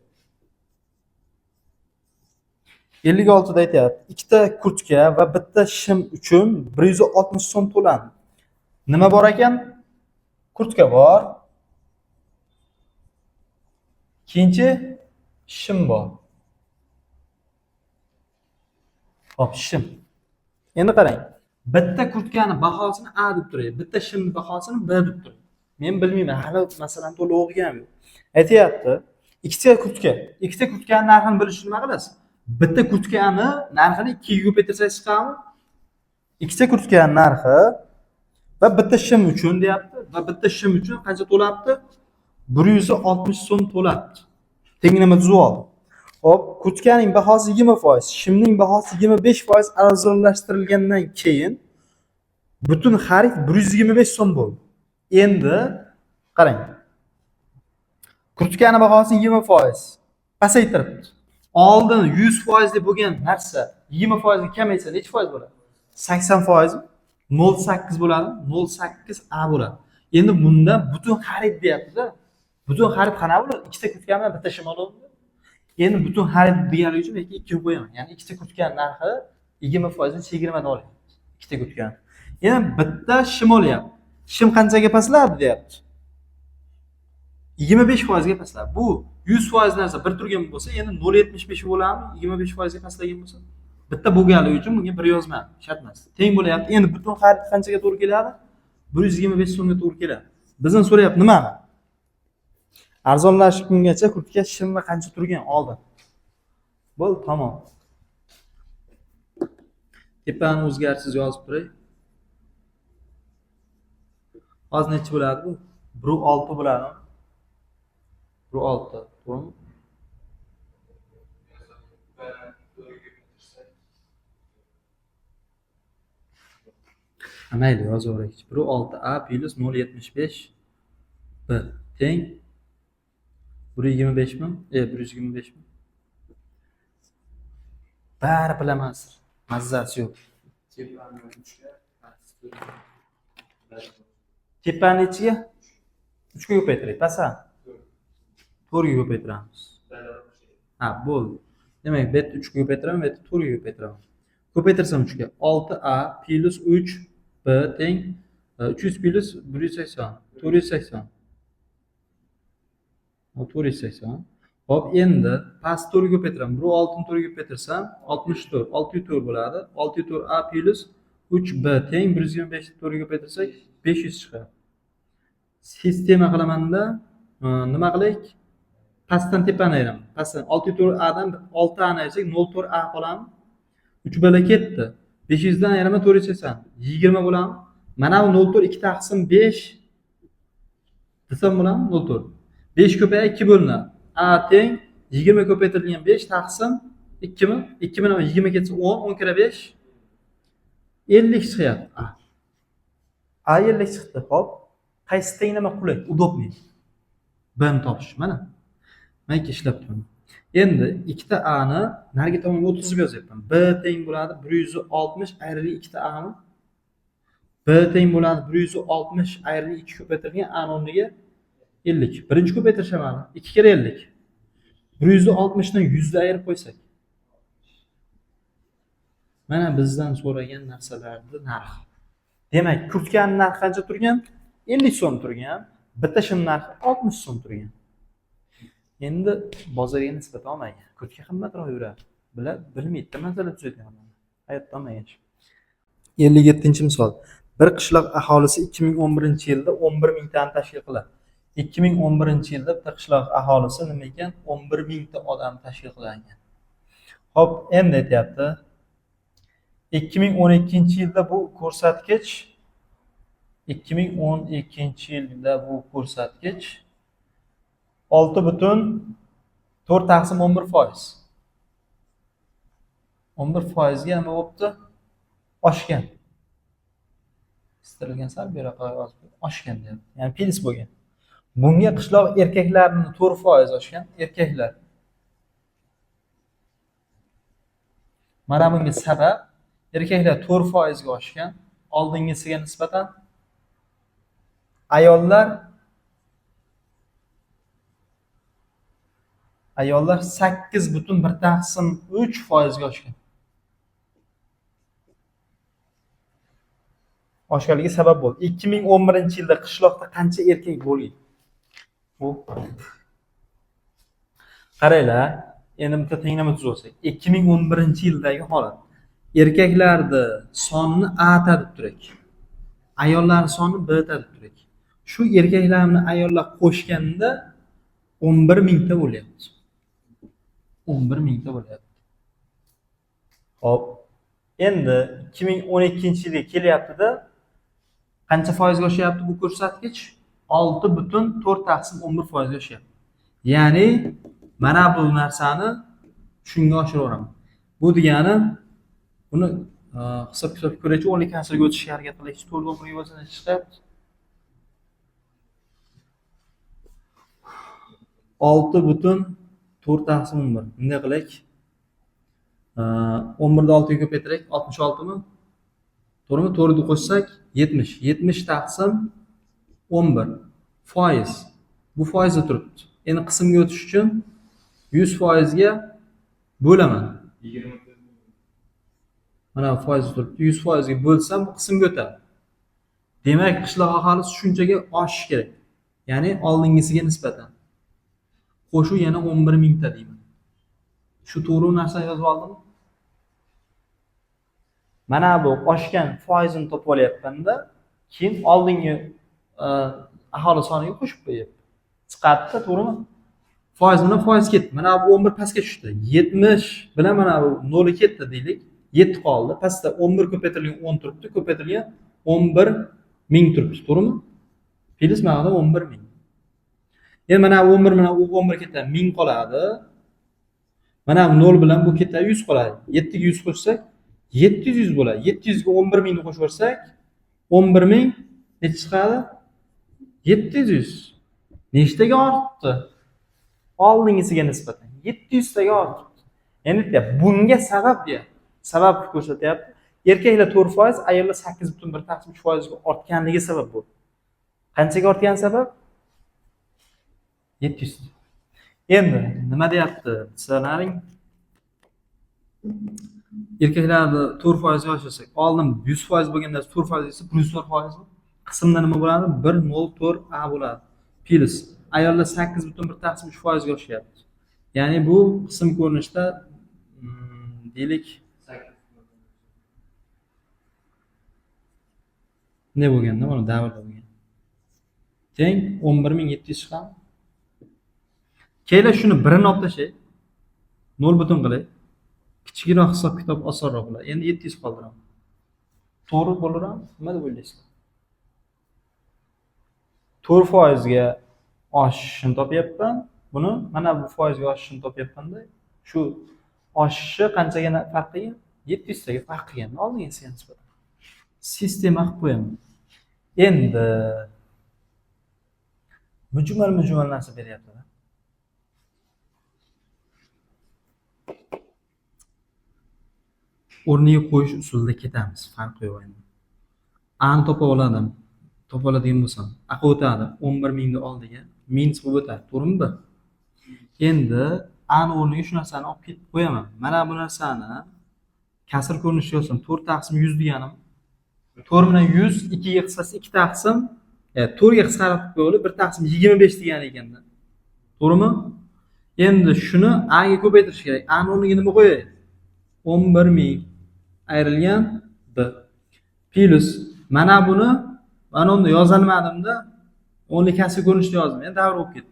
56 da aytyapti. Ikkita kurtka va bitta shim uchun 160 so'm to'landi. Nima bor ekan? Kurtka bor. Ikkinchi shim bor. Hop, shim. Endi qarang. Bitta kurtkani bahosini A deb turay, bitta shimning bahosini B deb turay. Men bilmayman, hali masalani to'liq o'qiganim yo'q. Aytyapti, ikkita kurtkaning narxini bilishni nima qilasiz? Bitta kurtkani narxini 2 ga ko'paytirsangiz chiqadimi? Ikkita kurtkaning narxi va bitta shim uchun deyapti. Va bitta shim uchun qancha to'labdi? 160 so'm to'labdi. Tenglamani tuzib oldim. Hop, kurtkaning bahosi 20%, shimning bahosi 25% arzonlashtirilgandan keyin butun xarid 125 so'm bo'ldi. Endi qarang. Kurtkaning bahosi 20% pasaytiribdi. Oldin 100% deb bo'lgan narsa 20% ga kamaysa necha foiz bo'ladi? 80%, 0,8 bo'ladi, 0,8 A bo'ladi. Endi bunda butun xarid deyapti-da. Butun xarid qanaqa bo'ladi? Ikkita kurtkani bitta shim oldim. Endi butun xarid deganlik uchun 2 qo'yaman. Ya'ni ikkita kurtkaning narxi 20% dan 20 dan olyapti. Ikkita kurtkani. Endi bitta shim olyapti. Shim qanchaga pastladi deyapti? 25% ga pastladi. Bu 100% narsa bir turgan bo'lsa, endi 0,75 bo'ladimi? 25% ga pastlagan bo'lsa, bitta bo'lganligi uchun bunga 1 yozmadi. Shart emas. Teng bo'lyapti. Endi butun xarid qanchaga to'g'ri keladi? 125 so'mga to'g'ri keladi. Bizdan so'rayapti nimani? Arzonlashish kungacha kurtka shim va qancha turgan oldin. Bo'ldi, tamom. Tepani o'zgarsiz yozib turay. Hozir necha bo'ladi bu? 1,6 bo'ladi. 1,6, to'g'rimi? Mayli, yozaveraylik. 16a plus 0,75 b teng 125 mi? 125 mi? Bari bilaman. Mazzasi yo'q. Tepani ichiga 3 ga ko'paytiraylik. Pasa 4 ga ko'paytiramiz. Ha, bo'ldi. Demak, bu yerda 3 ga ko'paytiraman, bu yerda 4 ga ko'paytiraman. Ko'paytirsam 3 ga 6a plus 3b teng 300 plus 180, 480. 480. Hop, endi past 4 ga ko'paytiraman. 6 4 ga ko'paytirsam 64, 604 bo'ladi. 604a plus 3b teng 125 ni 4 ga ko'paytirsak 500 chiqadi. Sistema qilamanda nima qilaylik? Pastdan tepani ayiraman. Pastdan 604a dan 6a ni ayirsak 04a qoladi. 3 bala ketdi. 500 dan ayiraman 480. 20 bo'ladi. Mana bu 04 2 taqsim 5 desam bo'ladi 04. 5 ko'payib 2 bo'linadi. A teng 20 ko'paytirilgan 5 taqsim 2 mi? 2 bilan 20 ketsa 10, 10 kira 5 50 chiqyapti. A 50 chiqdi. Hop. Qaysi teng nima qulay? Udobniy. B ni topish. Mana. Men ishlab turaman. Endi ikkita A ni narigi tomonga o'tkazib yozyapman. B teng bo'ladi 160 ayrilgan ikkita A ni. B teng bo'ladi 160 ayrilgan 2 ko'paytirilgan A ni o'rniga 50. Birinchi ko'paytirishimani 2 kira 50. 160 dan 100 da ayirib qo'ysak. Mana bizdan so'ragan narsalarning narxi. Demak, kurtkaning narxi qancha turgan? 50 so'm turgan. Bitta shim narxi 60 so'm turgan. Endi bozorga nisbatan olmagan. Kurtka qimmatroq yuradi. Bilmaydi, masala tuzayotgan. Hayotda olmagan. 57-misol. Bir qishloq aholisi 2011-yilda 11 mingtani tashkil qiladi. 2011-yilda bitta qishloq aholisi nima ekan? 11 mingta odam tashkil qilingan. Hop, endi aytyapti. 2012-yilda bu ko'rsatkich 6,4 taqsim 11%. 11% ga nima bo'pti? Oshgan. Istalgan sal buyoqqa oshgan deyapti. Ya'ni pils bo'lgan. Bunga qishloq erkaklarining 4% oshgan, erkaklar. Mana bunga sabab erkaklar 4% ga oshgan, oldingisiga nisbatan ayollar 8,1 taqsim 3% ga oshgan. Oshganligi sabab bo'ldi. 2011-yilda qishloqda qancha erkak bo'lgan? Bu qaranglar, endi bitta tenglama tuzib olsak, 2011-yildagi holat. Erkaklarning sonini A ta deb turak. Ayollar sonini B ta deb turak. Shu erkaklarni ayollar qo'shganda 11 mingta bo'lyapti. 11 mingta bo'lyapti. Hop. Endi 2012-yilga kelyapti-da, qancha foizga oshyapti bu ko'rsatkich? 6,4 taqsim 11% ga oshyapti. Ya'ni mana bu narsani shunga oshiraman. Bu degani buni hisob-kitob ko'raychi, 10 kansirga o'tishga harakat qilaychi. 4 dan 1 bo'lsa chiqyapti. 6,4 taqsim 11. Bunday qilaylik. 11 dan 6 ga ko'paytiraylik, 66 mi? To'g'rimi? 4 ni qo'shsak 70. 70 taqsim 11 foiz. Bu foizda turibdi. Endi qismga o'tish uchun 100% ga bo'laman. 20. Mana foiz turibdi. 100% ga bo'lsam bu qismga o'tadi. Demak, qishloq aholisi shunchaga oshishi kerak. Ya'ni oldingisiga nisbatan. Qo'shuv yana 11 mingta deyman. Shu to'g'ri narsani yozib oldimmi? Mana bu oshgan foizini topib olyapmanda, keyin oldingi aholi soniga qo'shib qo'yapti. Chiqadi, to'g'rimi? Foiz bilan foiz ketdi. Mana bu 11 pastga tushdi. 70 bilan mana bu 0 ketdi deylik. 7 qoldi. Pastda 11 ko'paytirilgan 10 turibdi, ko'paytirilgan 11 ming turibdi, to'g'rimi? Pils ma'noda 11 ming. Endi mana bu 11 bilan u 11 ketadi, 1000 qoladi. Mana bu 0 bilan bu ketadi, 100 qoladi. 7 ga 100 qo'shsak 700 bo'ladi. 700 ga 11 mingni qo'shib yuborsak 11 ming necha chiqadi? 700. Nechtaga ortdi? Oldingisiga nisbatan 700 taga ortdi. Endi bunga sabab deyapti. Sabab ko'rsatyapti. Erkaklar 4%, ayollar 8.1% ga ortganligi sabab bu. Qanchaga ortgan sabab? 700. Endi nima deyapti? Sizlaring erkaklarda 4% yoshlasak, oldin 100% bo'lganda 4% esa plus 4% qismda nima bo'ladi? 1.04 A bo'ladi. Plus ayollar 8.1% ga oshyapti. Ya'ni bu qism ko'rinishda deylik ne bo'lganda, mana davrda bo'lgan. Teng 11700 chiqadi. Keyin shuni 1 ni olib tashay. 0 butun qilay. Kichikroq hisob kitob osonroq bo'ladi. Endi 700 qoldiraman. To'g'ri bo'laverami? Nima deb o'ylaysiz? 4% ga oshishini topyapman. Buni mana bu foizga oshishini topyapmanda. Shu oshishi qanchaga farq qilgan? 700 taga farq qilgan. Oldingisiga nisbatan. Sistema qilib qo'yaman. Endi mujmal narsa beryapti. O'rniga qo'yish usulida ketamiz. Farq yo'q endi. Ani topa oladim. Topa oladigan bo'lsam, aql o'tadi. 11 mingni oldiga minus bo'lib o'tadi. To'g'rimi? Endi ani o'rniga shu narsani olib ketib qo'yaman. Mana bu narsani kasr ko'rinishida yozsam, 4 taqsim 100 deganim. 4 bilan 100 2 ga qisqasi 2 taqsim, 4 ga qisqarib qo'yilib 1 taqsim 25 degan ekanda. To'g'rimi? Endi shuni a ga ko'paytirish kerak. Ani o'rniga nima qo'yay? 11 ming ayrilgan b plus mana buni mana unda yozolmadimda, o'nli kasr ko'rinishda yozdim. Endi davr bo'lib ketdi.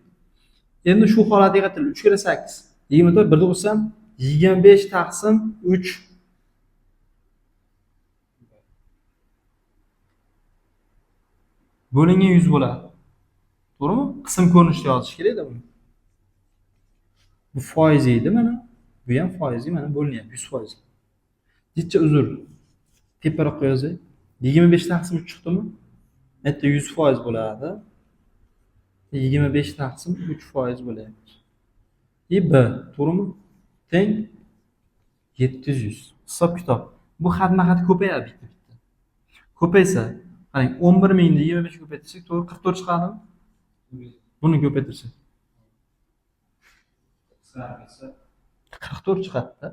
Endi shu holatga qaytarilib 3 kira 8 24 1 qo'shsam 25 taqsim 3 bo'lingan 100 bo'ladi. To'g'rimi? Qism ko'rinishda yozish kerak-da buni. Bu foiz edi mana. Bu ham foiz, mana bo'linyapti 100%. Necha uzr. Teparoqqa yozay. 25 taqsim 3 chiqdimi? Bitta 100% bo'ladi. 25 taqsim 3% bo'lyapti. B, to'g'rimi? Teng 700. Hisob kitob. Bu xatma-xat ko'payadi bitta. Ko'paysa, qarang 11 mingni 25 ko'paytirsak, to'g'ri 44 chiqadimi? Buni ko'paytirsak 44 chiqadi-da.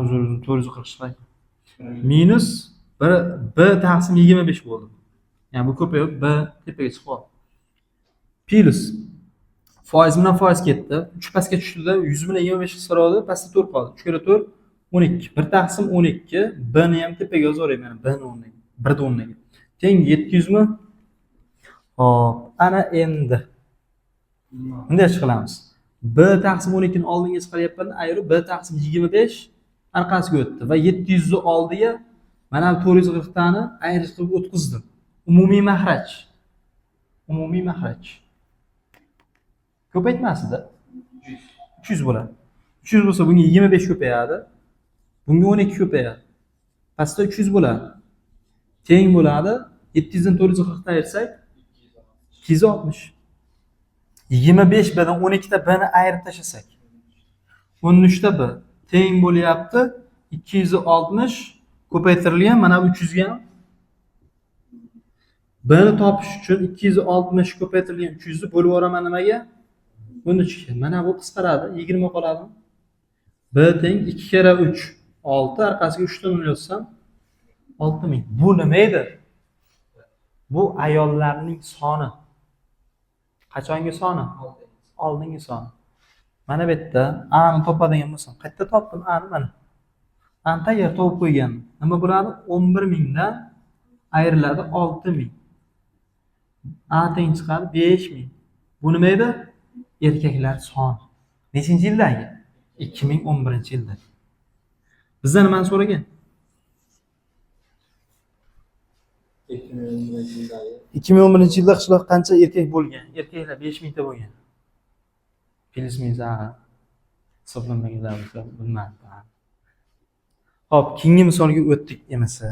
Uzr 440 chiqadi. Minus b taqsim 25 bo'ldi. Ya'ni bu ko'payib b tepaga chiqib qoldi. Plus foiz bilan foiz ketdi. 3 pastga tushdi-da, 100 bilan 25 qisqaradi, pastda 4 qoldi. 3 kira 4 12. 1 taqsim 12. B ni ham tepaga yozaverayman, b ni o'rniga. 1 ni o'rniga. Teng 700 mi? Hop, ana endi. Bunday qilamiz. B taqsim 12 ni oldinga chiqaryapman, ayirib b taqsim 25 orqasiga o'tdi va 700 ni oldiga mana 440 tani ayirish qilib o'tkazdim. Umumiy mahraj. Umumiy mahraj. Ko'paytmasida 300 bo'ladi. 300 bo'lsa bunga 25 ko'payadi. Bunga 12 ko'payadi. Pastda 300 bo'ladi. Teng bo'ladi. 700 dan 440 ta ayirsak 260. 25 bilan 12 ta b ni ayirib tashlasak 13 ta b teng bo'lyapti 260 ko'paytirilgan mana bu 300 ga b ni topish uchun 260 ko'paytirilgan 300 ni bo'lib yuboraman nimaga? 13 ga. Mana bu qisqaradi, 20 qoladi. B teng 2 kira 3 6 orqasiga 3 ta nol yozsam 6000. Bu nima edi? Bu ayollarning soni. Qachongi soni? Oldingi soni. Mana bu yerda a ni topadigan bo'lsam, qayerda topdim a ni mana. A ni tayyor topib qo'ygan. Nima bo'ladi? 11000 dan ayriladi 6000. A teng chiqadi 5000. Bu nima edi? Erkaklar soni. Nechinchi yildagi? 2011-yilda. Bizdan nimani so'ragan? 2011-yilda qishloq qancha erkak bo'lgan? Erkaklar 5000 ta bo'lgan. Plus minus a. hisoblanmaganlar bo'lsa bilmadim. Hop, keyingi misolga o'tdik emasa.